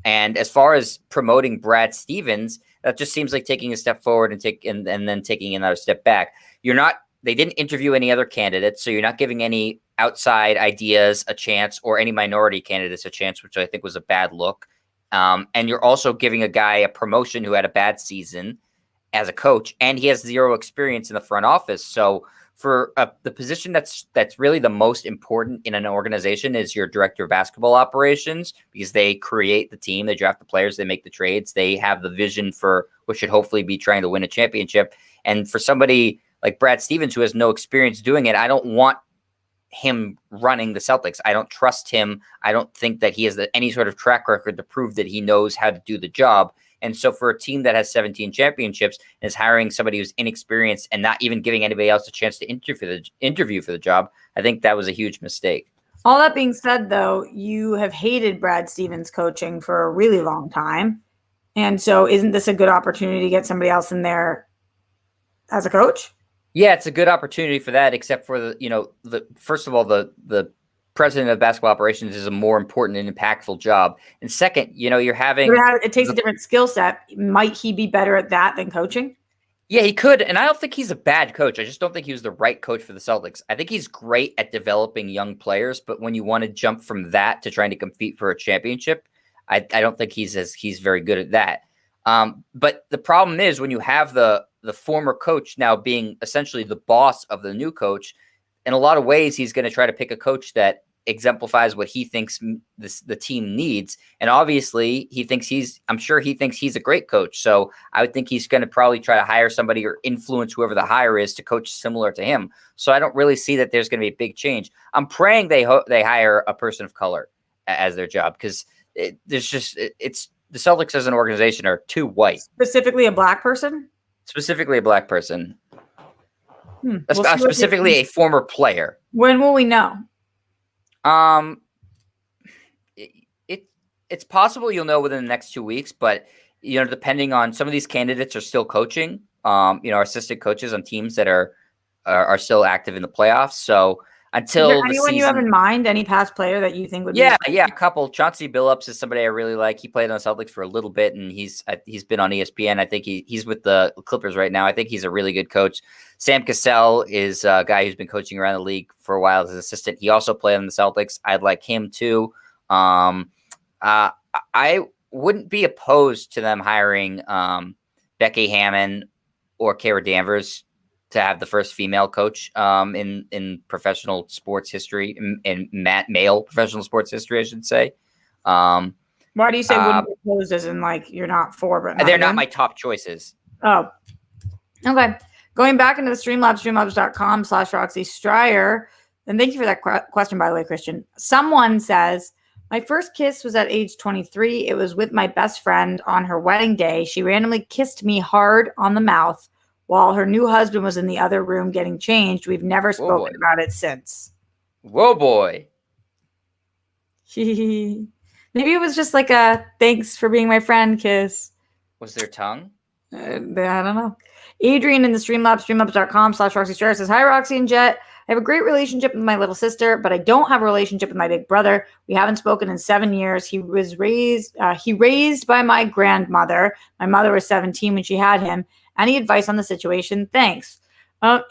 And as far as promoting Brad Stevens, that just seems like taking a step forward and then taking another step back. They didn't interview any other candidates, so you're not giving any outside ideas a chance or any minority candidates a chance, which I think was a bad look. And you're also giving a guy a promotion who had a bad season as a coach, and he has 0 experience in the front office. So for the position that's really the most important in an organization is your director of basketball operations, because they create the team, they draft the players, they make the trades, they have the vision for what should hopefully be trying to win a championship. And for somebody like Brad Stevens, who has no experience doing it, I don't want him running the Celtics. I don't trust him. I don't think that he has any sort of track record to prove that he knows how to do the job. And so for a team that has 17 championships and is hiring somebody who's inexperienced and not even giving anybody else a chance to interview for the job, I think that was a huge mistake. All that being said, though, you have hated Brad Stevens coaching for a really long time. And so isn't this a good opportunity to get somebody else in there as a coach? Yeah, it's a good opportunity for that, except for first of all, the president of basketball operations is a more important and impactful job. And second, you're having it takes a different skill set. Might he be better at that than coaching? Yeah, he could. And I don't think he's a bad coach. I just don't think he was the right coach for the Celtics. I think he's great at developing young players, but when you want to jump from that to trying to compete for a championship, I don't think he's very good at that. But the problem is when you have the former coach now being essentially the boss of the new coach, in a lot of ways, he's going to try to pick a coach that exemplifies what he thinks the team needs. And obviously I'm sure he thinks he's a great coach. So I would think he's going to probably try to hire somebody or influence whoever the hire is to coach similar to him. So I don't really see that there's going to be a big change. I'm praying they hire a person of color as their job, because the Celtics as an organization are too white. Specifically a black person? Specifically a black person. Specifically a former player. When will we know? It's possible you'll know within the next 2 weeks, but depending on, some of these candidates are still coaching, assistant coaches on teams that are still active in the playoffs. So Is there until the anyone you have season. in mind? Any past player that you think would be? Yeah, a couple. Chauncey Billups is somebody I really like. He played on the Celtics for a little bit, and he's been on ESPN. I think he's with the Clippers right now. I think he's a really good coach. Sam Cassell is a guy who's been coaching around the league for a while as an assistant. He also played on the Celtics. I'd like him too. I wouldn't be opposed to them hiring Becky Hammon or Kara Danvers to have the first female coach in professional sports history, in male professional sports history, I should say. Why do you say wouldn't be opposed as in like you're not for, but they're not my top choices? Oh, okay. Going back into the Streamlabs, streamlabs.com/Roxy Striar. And thank you for that question, by the way, Christian. Someone says, my first kiss was at age 23. It was with my best friend on her wedding day. She randomly kissed me hard on the mouth while her new husband was in the other room getting changed. We've never spoken about it since. Whoa, boy. Maybe it was just like a thanks for being my friend kiss. Was there tongue? I don't know. Adrian in the Streamlabs, streamlabs.com/Roxy Striar says, hi, Roxy and Jet. I have a great relationship with my little sister, but I don't have a relationship with my big brother. We haven't spoken in 7 years. He was raised by my grandmother. My mother was 17 when she had him. Any advice on the situation? Thanks.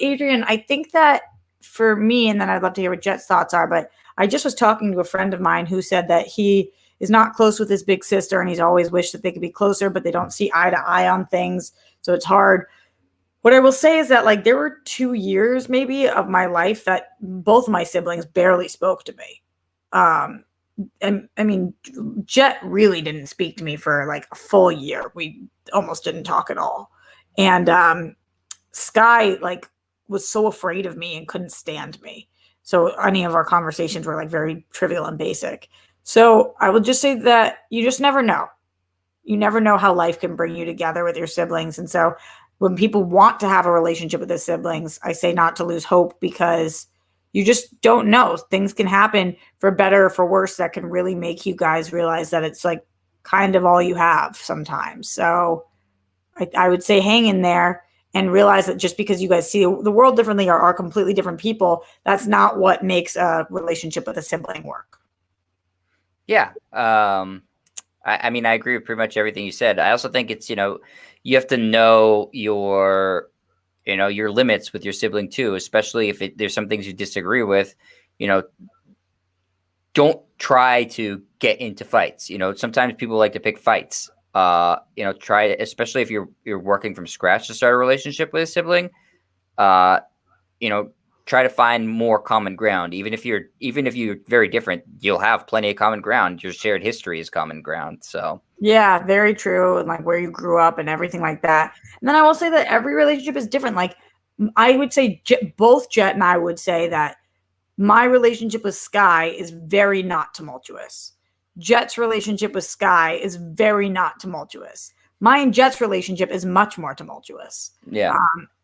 Adrian, I think that for me, and then I'd love to hear what Jet's thoughts are, but I just was talking to a friend of mine who said that he is not close with his big sister and he's always wished that they could be closer, but they don't see eye to eye on things. So it's hard. What I will say is that like there were 2 years maybe of my life that both of my siblings barely spoke to me. And I mean, Jet really didn't speak to me for like a full year. We almost didn't talk at all. And Sky like was so afraid of me and couldn't stand me. So any of our conversations were like very trivial and basic. So I will just say that you just never know. You never know how life can bring you together with your siblings. And so when people want to have a relationship with their siblings, I say not to lose hope because you just don't know. Things can happen for better or for worse that can really make you guys realize that it's like kind of all you have sometimes. So I would say hang in there and realize that just because you guys see the world differently or are completely different people, that's not what makes a relationship with a sibling work. Yeah. I mean, I agree with pretty much everything you said. I also think it's, you have to know your limits with your sibling too, especially if there's some things you disagree with. Don't try to get into fights. Sometimes people like to pick fights. Try to, especially if you're working from scratch to start a relationship with a sibling. Try to find more common ground. Even if you're very different, you'll have plenty of common ground. Your shared history is common ground. So yeah, very true. And like where you grew up and everything like that. And then I will say that every relationship is different. Like I would say both Jet and I would say that my relationship with Sky is very not tumultuous. Jet's relationship with Sky is very not tumultuous. My and Jet's relationship is much more tumultuous. Yeah.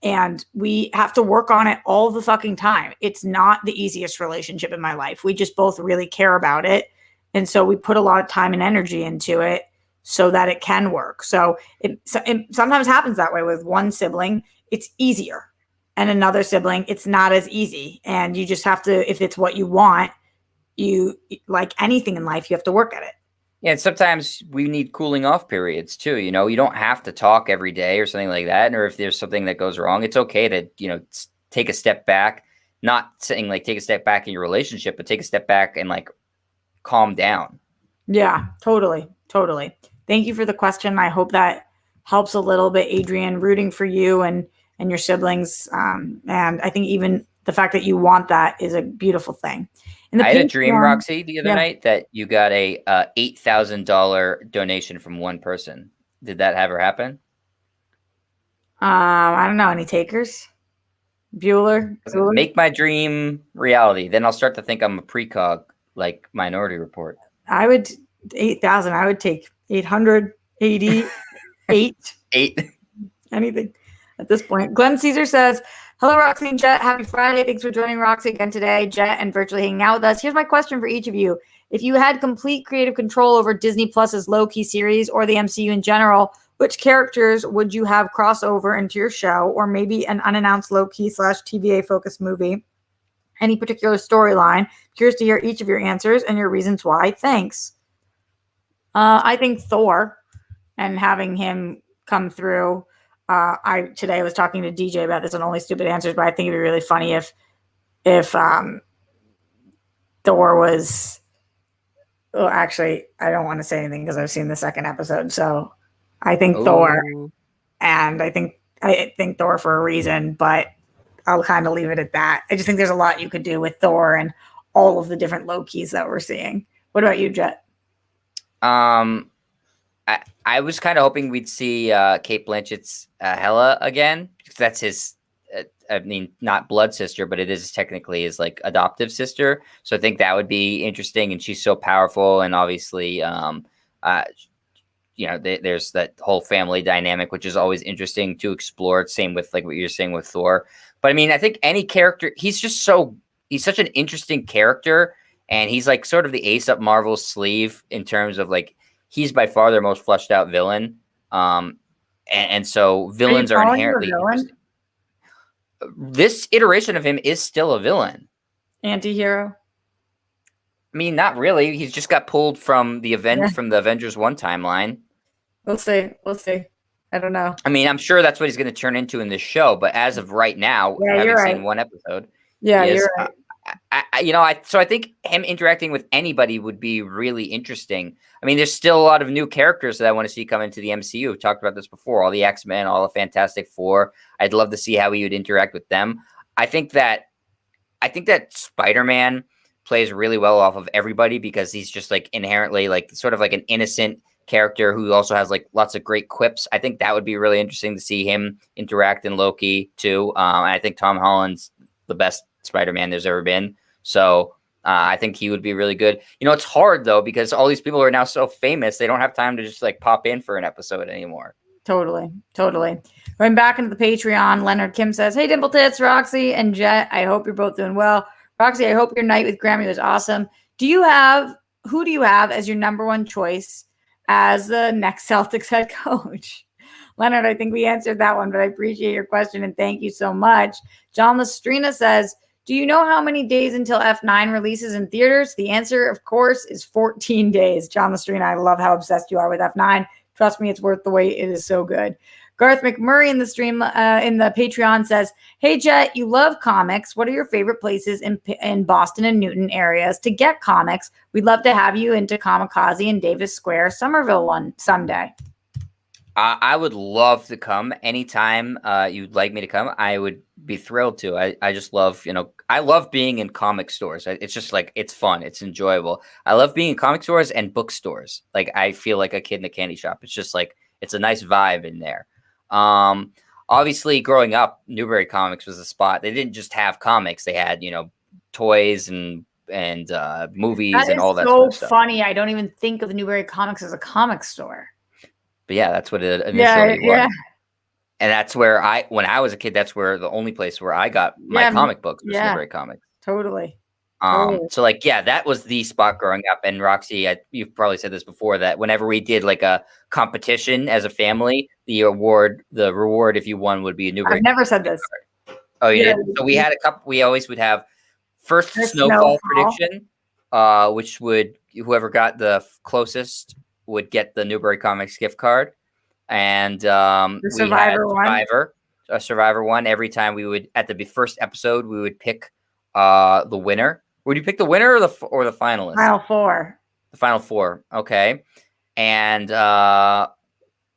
And we have to work on it all the fucking time. It's not the easiest relationship in my life. We just both really care about it. And so we put a lot of time and energy into it so that it can work. So it sometimes happens that way with one sibling. It's easier. And another sibling, it's not as easy. And you just have to, if it's what you want, you like anything in life, you have to work at it. Yeah, and sometimes we need cooling off periods too. You don't have to talk every day or something like that. Or if there's something that goes wrong, it's okay to, take a step back. Not saying like take a step back in your relationship, but take a step back and like calm down. Yeah, totally. Thank you for the question. I hope that helps a little bit, Adrian. Rooting for you and your siblings. And I think even the fact that you want that is a beautiful thing. I had a dream, Roxy, the other night that you got a $8,000 donation from one person. Did that ever happen? I don't know. Any takers? Bueller? Make my dream reality. Then I'll start to think I'm a precog, like Minority Report. I would 8,000. I would take 888. 8. Anything at this point. Glenn Caesar says, hello, Roxy and Jet. Happy Friday. Thanks for joining Roxy again today, Jet, and virtually hanging out with us. Here's my question for each of you. If you had complete creative control over Disney Plus's low-key series or the MCU in general, which characters would you have cross over into your show or maybe an unannounced low-key /TVA focused movie? Any particular storyline? Curious to hear each of your answers and your reasons why. Thanks. I think Thor and having him come through. I today was talking to DJ about this on Only Stupid Answers, but I think it'd be really funny if Thor was. Well, actually, I don't want to say anything because I've seen the second episode. So I think Thor, and I think Thor for a reason, but I'll kind of leave it at that. I just think there's a lot you could do with Thor and all of the different Lokis that we're seeing. What about you, Jet? I was kind of hoping we'd see Kate Blanchett's Hela again, because that's his. I mean, not blood sister, but it is technically his like adoptive sister. So I think that would be interesting. And she's so powerful, and obviously, there's that whole family dynamic, which is always interesting to explore. Same with like what you're saying with Thor. But I mean, I think any character, he's such an interesting character, and he's like sort of the ace up Marvel's sleeve in terms of like, he's by far their most fleshed out villain. And so villains are inherently interesting. This iteration of him is still a villain. Anti-hero? I mean, not really. He's just got pulled from the from the Avengers 1 timeline. We'll see. I don't know. I mean, I'm sure that's what he's going to turn into in this show, but as of right now, having seen one episode, you're right. So I think him interacting with anybody would be really interesting. I mean, there's still a lot of new characters that I want to see come into the MCU. We've talked about this before, all the X-Men, all the Fantastic Four. I'd love to see how he would interact with them. I think that Spider-Man plays really well off of everybody because he's just like inherently like sort of like an innocent character who also has like lots of great quips. I think that would be really interesting to see him interact in Loki too. And I think Tom Holland's the best Spider-Man there's ever been. So I think he would be really good. It's hard though, because all these people are now so famous. They don't have time to just like pop in for an episode anymore. Totally. Going back into the Patreon, Leonard Kim says, "Hey, Dimple Tits, Roxy and Jet. I hope you're both doing well. Roxy, I hope your night with Grammy was awesome. Who do you have as your number one choice as the next Celtics head coach?" Leonard, I think we answered that one, but I appreciate your question and thank you so much. John Lestrina says, "Do you know how many days until F9 releases in theaters?" The answer, of course, is 14 days. John Lestrina, I love how obsessed you are with F9. Trust me, it's worth the wait. It is so good. Garth McMurray in the stream in the Patreon says, "Hey Jet, you love comics. What are your favorite places in Boston and Newton areas to get comics? We'd love to have you into Kamikaze and Davis Square, Somerville one someday." I would love to come anytime you'd like me to come. I would be thrilled to. I just love, I love being in comic stores. It's just like, it's fun. It's enjoyable. I love being in comic stores and bookstores. Like, I feel like a kid in a candy shop. It's just like, it's a nice vibe in there. Obviously growing up, Newbury Comics was the spot. They didn't just have comics. They had, toys and movies and all that sort of stuff. So funny. I don't even think of Newbury Comics as a comic store. But yeah, that's what it initially was. Yeah. And that's where when I was a kid, that's where the only place where I got my comic books was Newbury Comics. Totally. So like, yeah, that was the spot growing up. And Roxy, you've probably said this before, that whenever we did like a competition as a family, the reward, if you won, would be a Newbury. I've never said this. Card. Oh, you did? So we had a couple. We always would have first snowfall prediction, which would, whoever got the closest would get the Newbury Comics gift card. And we had a Survivor one. Every time we would, at the first episode, we would pick the winner. Would you pick the winner or the finalist? Final four. The final four. Okay. And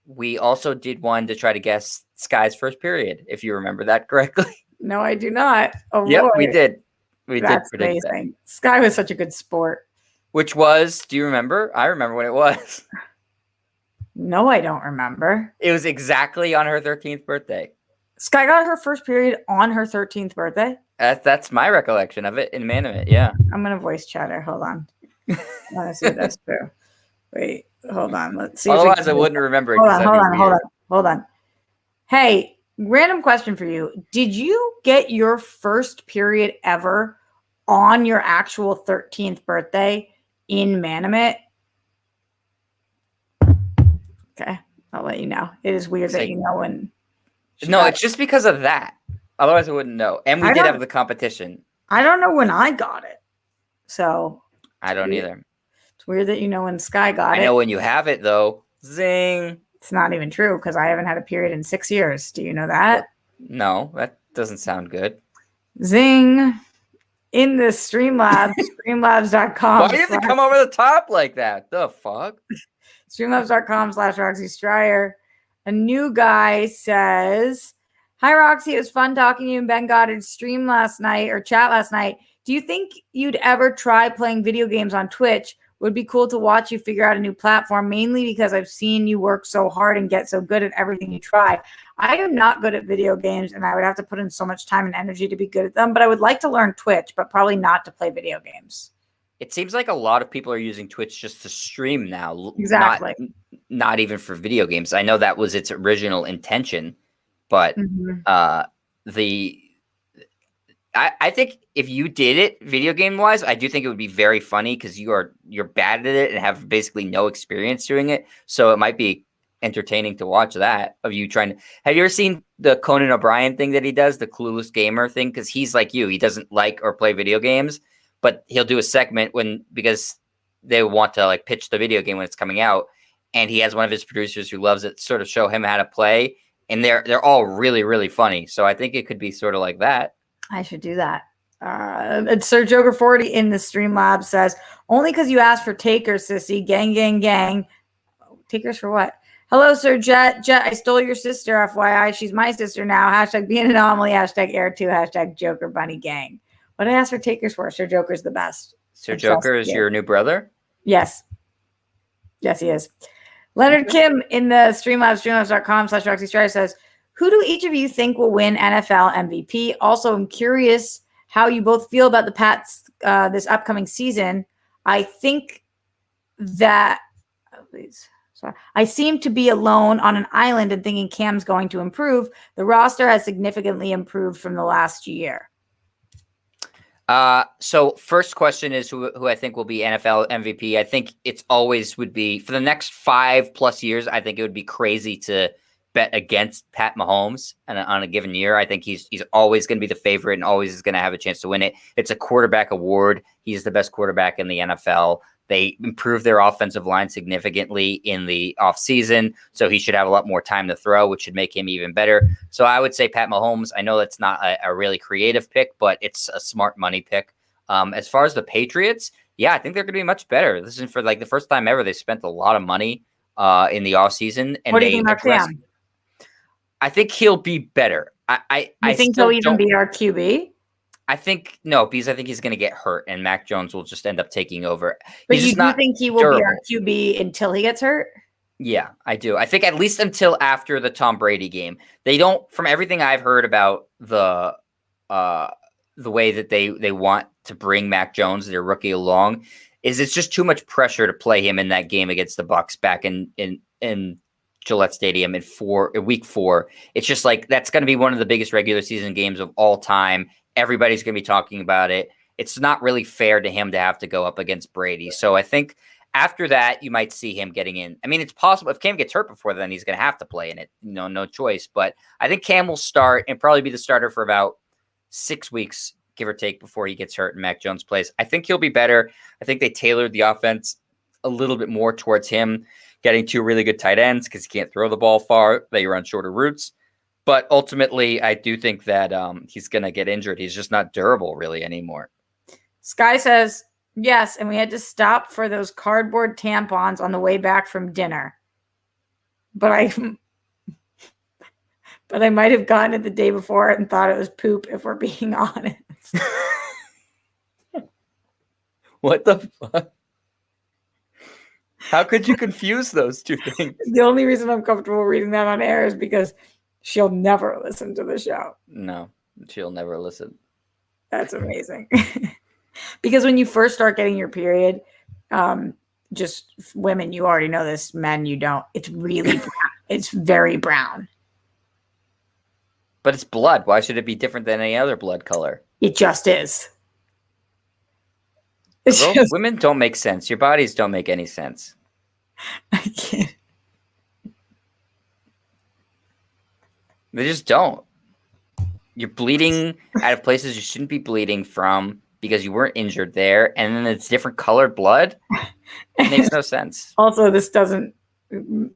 we also did one to try to guess Sky's first period, if you remember that correctly. No, I do not. Oh, yep, Lord. we did. That's predict amazing. That. Sky was such a good sport. Which was, do you remember? I remember when it was. No, I don't remember. It was exactly on her 13th birthday. Sky got her first period on her 13th birthday? That's my recollection of it in Manimate, yeah. I'm going to voice chat her. Hold on. I want to see if that's true. Wait, hold on. Let's see. Otherwise, I wouldn't remember it. Hold on. Hey, random question for you. Did you get your first period ever on your actual 13th birthday in Manimate? Okay, I'll let you know. It is weird that you know when. No, it's just because of that. Otherwise, I wouldn't know. And we did have the competition. I don't know when I got it. So I don't either. It's weird that you know when Sky got it. I know when you have it though. Zing. It's not even true because I haven't had a period in 6 years. Do you know that? No, that doesn't sound good. Zing. In the Streamlabs, streamlabs.com. Why do you have to come over the top like that? The fuck? Streamlabs.com/Roxy Striar. A new guy says, "Hi Roxy, it was fun talking to you and Ben Goddard's stream last night or chat last night. Do you think you'd ever try playing video games on Twitch? Would be cool to watch you figure out a new platform, mainly because I've seen you work so hard and get so good at everything you try. I am not good at video games, and I would have to put in so much time and energy to be good at them, but I would like to learn Twitch, but probably not to play video games." It seems like a lot of people are using Twitch just to stream now. Exactly. Not even for video games. I know that was its original intention, but I think if you did it video game wise, I do think it would be very funny because you're bad at it and have basically no experience doing it. So it might be entertaining to watch that of you trying to. Have you ever seen the Conan O'Brien thing that he does, the Clueless Gamer thing? Because he's like you, he doesn't like or play video games, but he'll do a segment because they want to like pitch the video game when it's coming out, and he has one of his producers who loves it sort of show him how to play, and they're all really, really funny. So I think it could be sort of like that. I should do that. Sir Joker 40 in the Streamlabs says, "Only because you asked for takers, sissy. Gang, gang, gang." Takers for what? "Hello, Sir Jet. Jet, I stole your sister, FYI. She's my sister now. Hashtag be an anomaly. Hashtag air 2. Hashtag Joker Bunny Gang." What did I ask for takers for? Sir Joker's the best. Sir Joker is your new brother? Yes. Yes, he is. Leonard Kim in the Streamlabs, streamlabs.com/Roxy Striar says, "Who do each of you think will win NFL MVP? Also, I'm curious how you both feel about the Pats this upcoming season. I think that I seem to be alone on an island and thinking Cam's going to improve. The roster has significantly improved from the last year." So first question is who I think will be NFL MVP. I think it's always would be for the next 5+ years. I think it would be crazy to bet against Pat Mahomes on a given year. I think he's always going to be the favorite and always is going to have a chance to win it. It's a quarterback award. He's the best quarterback in the NFL. They improved their offensive line significantly in the offseason, so he should have a lot more time to throw, which should make him even better. So I would say Pat Mahomes. I know that's not a really creative pick, but it's a smart money pick. As far as the Patriots, yeah, I think they're going to be much better. This is for like the first time ever. They spent a lot of money in the offseason. And what do you think about Cam? I think he'll be better. I think he'll even be our QB? I think no, because I think he's going to get hurt, and Mac Jones will just end up taking over. But you do think he will be our QB until he gets hurt? Yeah, I do. I think at least until after the Tom Brady game. They don't, from everything I've heard about the way that they want to bring Mac Jones, their rookie, along, is it's just too much pressure to play him in that game against the Bucs back in Gillette Stadium in week 4. It's just like that's going to be one of the biggest regular season games of all time. Everybody's going to be talking about it. It's not really fair to him to have to go up against Brady. So I think after that, you might see him getting in. I mean, it's possible if Cam gets hurt before then, he's going to have to play in it. No choice. But I think Cam will start and probably be the starter for about 6 weeks, give or take, before he gets hurt and Mac Jones plays. I think he'll be better. I think they tailored the offense a little bit more towards him getting 2 really good tight ends because he can't throw the ball far. They run shorter routes. But ultimately, I do think that he's going to get injured. He's just not durable really anymore. Sky says, yes, and we had to stop for those cardboard tampons on the way back from dinner. But I might have gotten it the day before and thought it was poop, if we're being honest. What the fuck? How could you confuse those two things? The only reason I'm comfortable reading that on air is because she'll never listen to the show. No, she'll never listen. That's amazing. Because when you first start getting your period, just women, you already know this. Men, you don't. It's really brown. It's very brown. But it's blood. Why should it be different than any other blood color? It just is. Women don't make sense. Your bodies don't make any sense. I can't. They just don't. You're bleeding out of places you shouldn't be bleeding from because you weren't injured there, and then it's different colored blood. It makes no sense. Also, this doesn't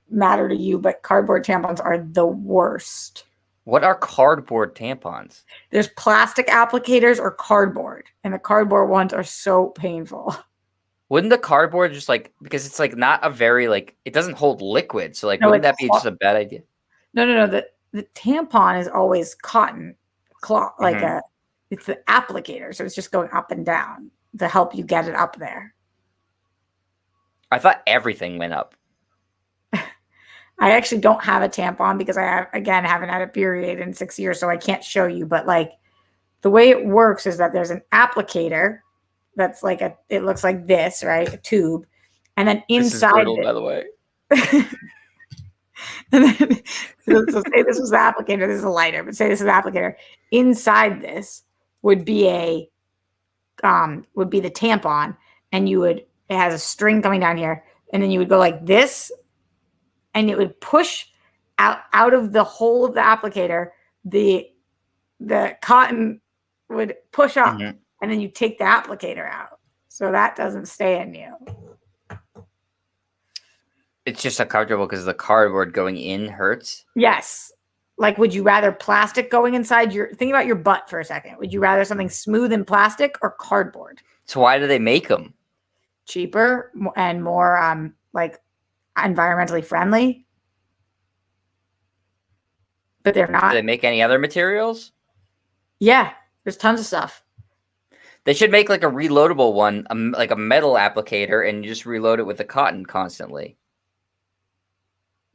matter to you, but cardboard tampons are the worst. What are cardboard tampons? There's plastic applicators or cardboard, and the cardboard ones are so painful. Wouldn't the cardboard just like, because it's like not a very like, it doesn't hold liquid, so like No, wouldn't that be just a bad idea? No. The tampon is always cotton cloth, like it's the applicator, so it's just going up and down to help you get it up there. I thought everything went up. I actually don't have a tampon because I haven't had a period in 6 years, so I can't show you. But like the way it works is that there's an applicator that's like it looks like this, right? A tube, and then inside. This is brutal, by the way. And then, so say this was the applicator. This is a lighter, but say this is the applicator. Inside this would be the tampon, and it has a string coming down here, and then you would go like this. And it would push out of the hole of the applicator. The cotton would push up, and then you take the applicator out. So that doesn't stay in you. It's just uncomfortable because the cardboard going in hurts. Yes. Like, would you rather plastic going inside think about your butt for a second. Would you rather something smooth and plastic or cardboard? So why do they make them? Cheaper and more like environmentally friendly, but they're not. Do they make any other materials? Yeah, there's tons of stuff. They should make like a reloadable one, like a metal applicator, and you just reload it with the cotton constantly.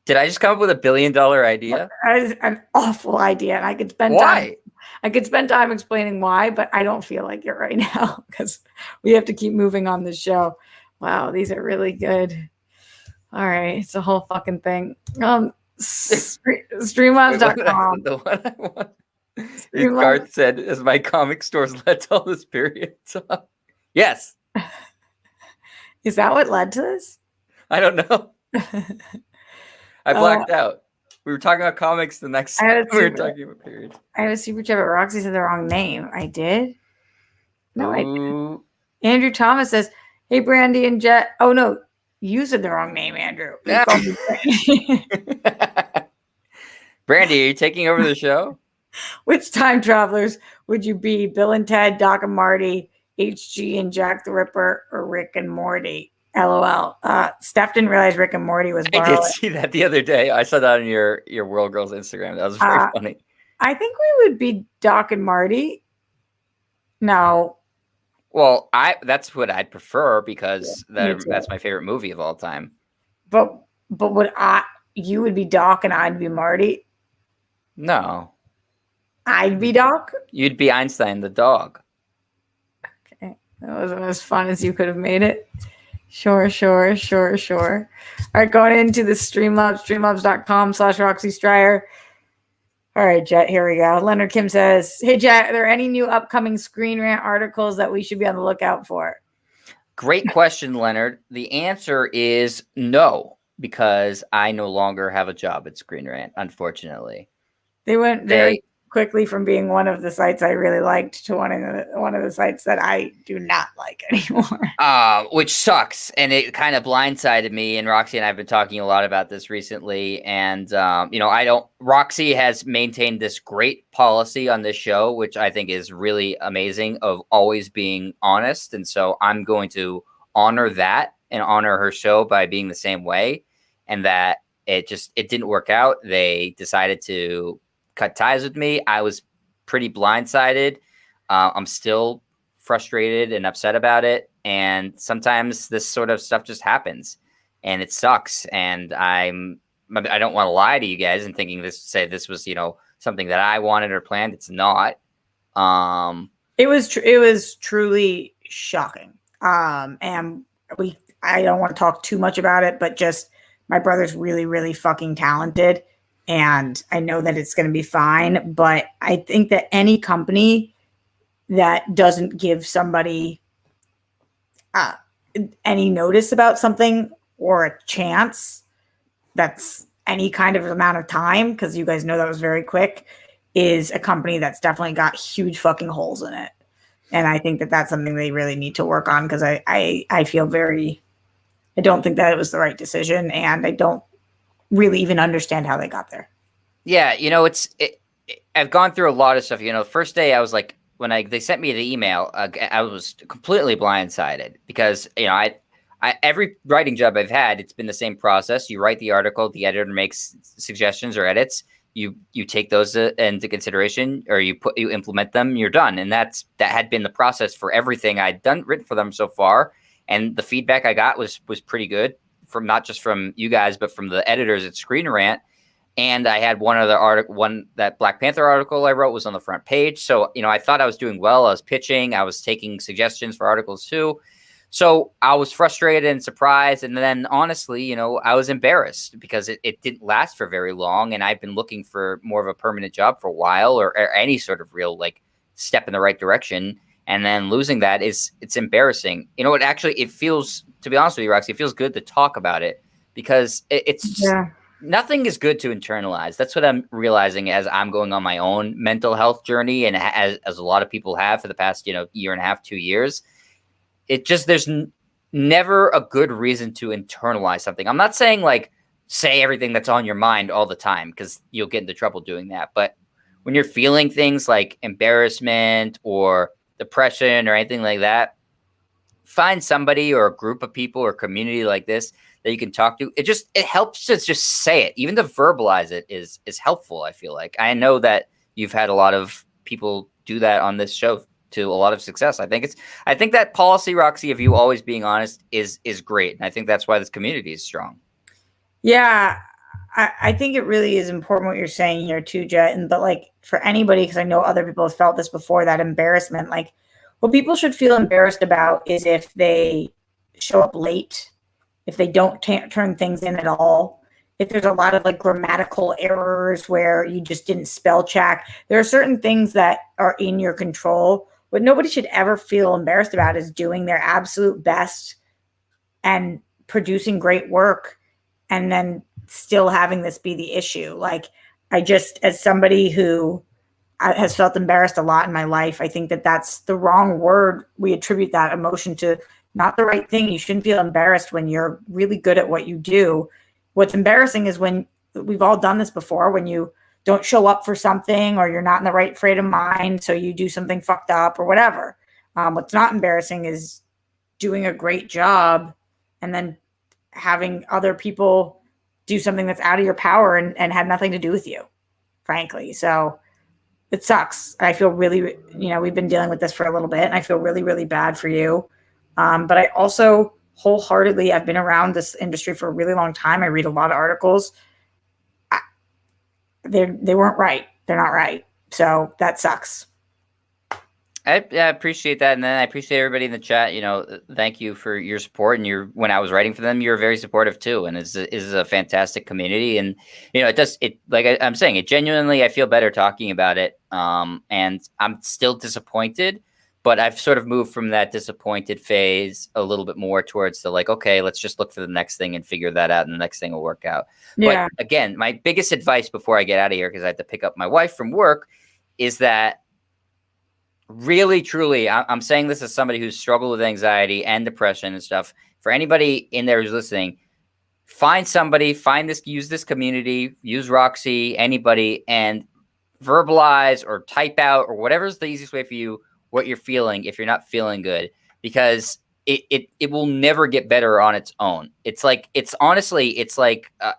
Did I just come up with $1 billion idea? That is an awful idea, and I could spend time explaining why, but I don't feel like it right now because we have to keep moving on this show. Wow, these are really good. All right, it's a whole fucking thing. Streamlabs.com. The one I want. Garth said, as my comic stores led to all this period stuff. Yes. Is that what led to this? I don't know. I blacked out. We were talking about comics the next time we were talking about periods. I have a super chat, but Roxy said the wrong name. I did? No, I didn't. Andrew Thomas says, hey, Brandy and Jet. Oh, no. You said the wrong name, Andrew. Brandy, are you taking over the show? Which time travelers would you be? Bill and Ted, Doc and Marty, HG and Jack the Ripper, or Rick and Morty? LOL. Steph didn't realize Rick and Morty was borrowed. I did see that the other day. I saw that on your World Girls Instagram. That was very funny. I think we would be Doc and Marty. No. Well, that's what I'd prefer because that's my favorite movie of all time. But you would be Doc and I'd be Marty? No. I'd be Doc? You'd be Einstein the dog. Okay. That wasn't as fun as you could have made it. Sure. All right, going into the Streamlabs, streamlabs.com/Roxy Striar. All right, Jet, here we go. Leonard Kim says, hey, Jet, are there any new upcoming Screen Rant articles that we should be on the lookout for? Great question, Leonard. The answer is no, because I no longer have a job at Screen Rant, unfortunately. They went very quickly from being one of the sites I really liked to one of the sites that I do not like anymore. Which sucks, and it kind of blindsided me. And Roxy and I have been talking a lot about this recently. And Roxy has maintained this great policy on this show, which I think is really amazing, of always being honest. And so I'm going to honor that and honor her show by being the same way. And that it didn't work out. They decided to cut ties with me. I was pretty blindsided. I'm still frustrated and upset about it. And sometimes this sort of stuff just happens and it sucks. And I don't want to lie to you guys and thinking this was, something that I wanted or planned. It's not. It was truly shocking. And I don't want to talk too much about it, but just my brother's really, really fucking talented. And I know that it's going to be fine, but I think that any company that doesn't give somebody any notice about something or a chance, that's any kind of amount of time, because you guys know that was very quick, is a company that's definitely got huge fucking holes in it. And I think that that's something they really need to work on, because I feel very, I don't think that it was the right decision, and I don't really even understand how they got there. Yeah, I've gone through a lot of stuff. The first day I was like, when they sent me the email, I was completely blindsided because every writing job I've had, it's been the same process. You write the article, the editor makes suggestions or edits. You take those into consideration, or you implement them. You're done, and that had been the process for everything I'd written for them so far. And the feedback I got was pretty good, from not just from you guys, but from the editors at Screen Rant. And I had one other article, that Black Panther article I wrote was on the front page. So, I thought I was doing well. I was pitching. I was taking suggestions for articles too. So I was frustrated and surprised. And then honestly, I was embarrassed because it didn't last for very long. And I've been looking for more of a permanent job for a while, or any sort of real step in the right direction. And then losing that it's embarrassing. It feels, to be honest with you, Roxy, it feels good to talk about it, because it's nothing is good to internalize. That's what I'm realizing as I'm going on my own mental health journey, and as a lot of people have for the past, year and a half, 2 years. There's never a good reason to internalize something. I'm not saying say everything that's on your mind all the time, because you'll get into trouble doing that. But when you're feeling things like embarrassment or depression or anything like that, find somebody or a group of people or community like this that you can talk to. It helps to just say it. Even to verbalize it is helpful, I feel like. I know that you've had a lot of people do that on this show to a lot of success. I think that policy, Roxy, of you always being honest is great. And I think that's why this community is strong. Yeah, I think it really is important what you're saying here too, Jet. But for anybody, because I know other people have felt this before, that embarrassment, what people should feel embarrassed about is if they show up late, if they don't turn things in at all, if there's a lot of grammatical errors where you just didn't spell check. There are certain things that are in your control. What nobody should ever feel embarrassed about is doing their absolute best and producing great work, and then still having this be the issue. As somebody who has felt embarrassed a lot in my life, I think that that's the wrong word. We attribute that emotion to not the right thing. You shouldn't feel embarrassed when you're really good at what you do. What's embarrassing is when, we've all done this before, when you don't show up for something, or you're not in the right frame of mind, so you do something fucked up or whatever. What's not embarrassing is doing a great job and then having other people do something that's out of your power and had nothing to do with you, frankly. So it sucks. I feel really, we've been dealing with this for a little bit, and I feel really, really bad for you. But I also wholeheartedly, I've been around this industry for a really long time. I read a lot of articles. They weren't right. They're not right. So that sucks. I appreciate that. And then I appreciate everybody in the chat. Thank you for your support. And when I was writing for them, you were very supportive too. And it's a fantastic community. And, I'm saying, it genuinely, I feel better talking about it. And I'm still disappointed, but I've sort of moved from that disappointed phase a little bit more towards the okay, let's just look for the next thing and figure that out, and the next thing will work out. Yeah. But again, my biggest advice before I get out of here, because I have to pick up my wife from work, is that really, truly, I'm saying this as somebody who's struggled with anxiety and depression and stuff. For anybody in there who's listening, find somebody, use this community, use Roxy, anybody, and verbalize or type out or whatever's the easiest way for you what you're feeling if you're not feeling good, because it will never get better on its own. It's like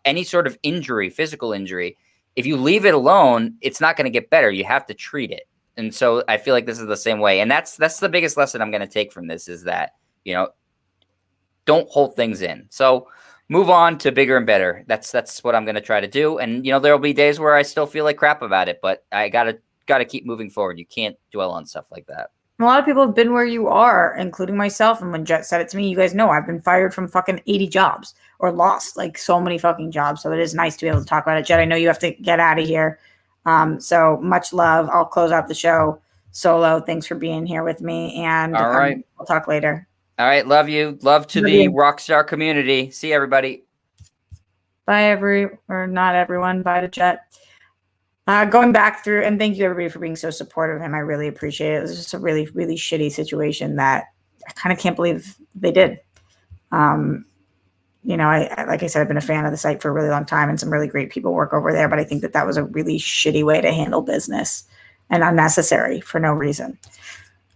any sort of injury, physical injury. If you leave it alone, it's not going to get better. You have to treat it. And so I feel like this is the same way. And that's the biggest lesson I'm going to take from this, is that, don't hold things in. So move on to bigger and better. That's what I'm going to try to do. And, there'll be days where I still feel like crap about it, but I got to keep moving forward. You can't dwell on stuff like that. A lot of people have been where you are, including myself. And when Jet said it to me, you guys know I've been fired from fucking 80 jobs, or lost so many fucking jobs. So it is nice to be able to talk about it. Jet, I know you have to get out of here. So much love. I'll close out the show solo. Thanks for being here with me. And all right, we'll talk later. All right. Love you. Love to the Rockstar community. See everybody. Bye, or not everyone. Bye to Jet. Going back through, and thank you everybody for being so supportive of him. I really appreciate it. It was just a really, really shitty situation that I kind of can't believe they did. You know, I like I said, I've been a fan of the site for a really long time, and some really great people work over there. But I think that was a really shitty way to handle business and unnecessary for no reason.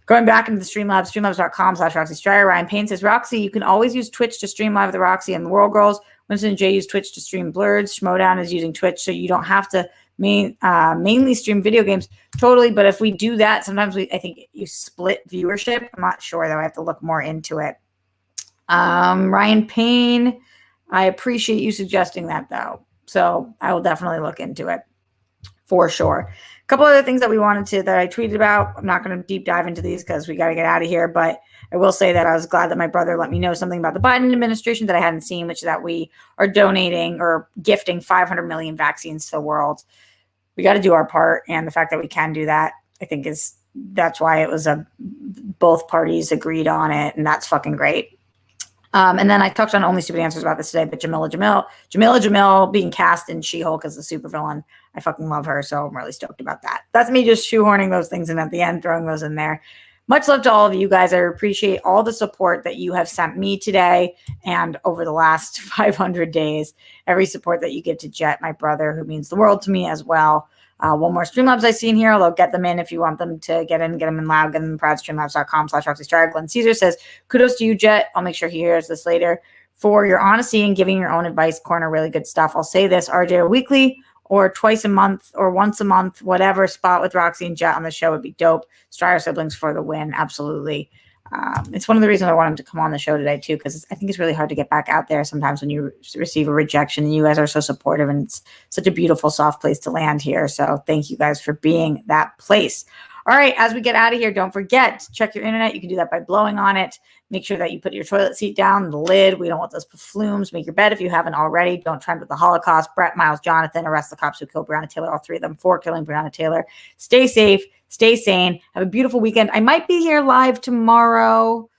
Going back into the Streamlabs, streamlabs.com/Roxy Striar. Ryan Payne says, Roxy, you can always use Twitch to stream live with the Roxy and the World Girls. Winston and Jay use Twitch to stream Blurred. Schmodown is using Twitch, so you don't have to mainly stream video games. Totally, but if we do that, sometimes I think you split viewership. I'm not sure, though. I have to look more into it. Ryan Payne, I appreciate you suggesting that, though. So I will definitely look into it for sure. A couple other things that I tweeted about. I'm not going to deep dive into these because we got to get out of here, but I will say that I was glad that my brother let me know something about the Biden administration that I hadn't seen, which is that we are donating or gifting 500 million vaccines to the world. We got to do our part. And the fact that we can do that, I think that's why it was both parties agreed on it. And that's fucking great. And then I touched on Only Stupid Answers about this today, but Jamila Jamil being cast in She-Hulk as the supervillain. I fucking love her, so I'm really stoked about that. That's me just shoehorning those things in at the end, throwing those in there. Much love to all of you guys. I appreciate all the support that you have sent me today and over the last 500 days. Every support that you give to Jet, my brother, who means the world to me as well. One more Streamlabs I see in here, although get them in if you want them to get them in loud, get them in proud. Streamlabs.com/Roxy Striar. Glenn Caesar says, kudos to you, Jet. I'll make sure he hears this later. For your honesty and giving your own advice, corner really good stuff. I'll say this, RJ, weekly or twice a month or once a month, whatever spot with Roxy and Jet on the show would be dope. Striar Siblings for the win. Absolutely. It's one of the reasons I want him to come on the show today, too, because I think it's really hard to get back out there sometimes when you receive a rejection, and you guys are so supportive, and it's such a beautiful, soft place to land here. So thank you guys for being that place. All right, as we get out of here, don't forget to check your internet. You can do that by blowing on it. Make sure that you put your toilet seat down, the lid. We don't want those flumes. Make your bed if you haven't already. Don't trend with the Holocaust. Brett, Miles, Jonathan, arrest the cops who killed Breonna Taylor, all three of them for killing Breonna Taylor. Stay safe. Stay sane. Have a beautiful weekend. I might be here live tomorrow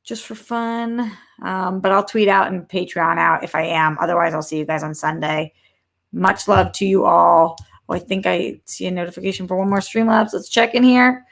just for fun, but I'll tweet out and Patreon out if I am. Otherwise, I'll see you guys on Sunday. Much love to you all. Oh, I think I see a notification for one more Streamlabs. Let's check in here.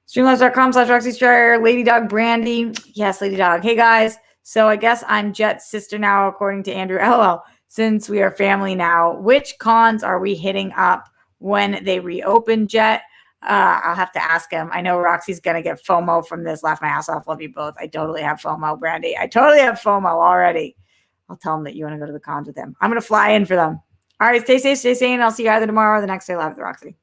Streamlabs.com/Roxy Striar. Lady Dog Brandy. Yes, Lady Dog. Hey, guys. So I guess I'm Jet's sister now, according to Andrew. LOL. Since we are family now, which cons are we hitting up when they reopen, Jet? I'll have to ask him. I know Roxy's going to get FOMO from this. Laugh my ass off. Love you both. I totally have FOMO, Brandy. I totally have FOMO already. I'll tell him that you want to go to the cons with him. I'm going to fly in for them. All right, stay safe, stay sane. I'll see you either tomorrow or the next day live with Roxy.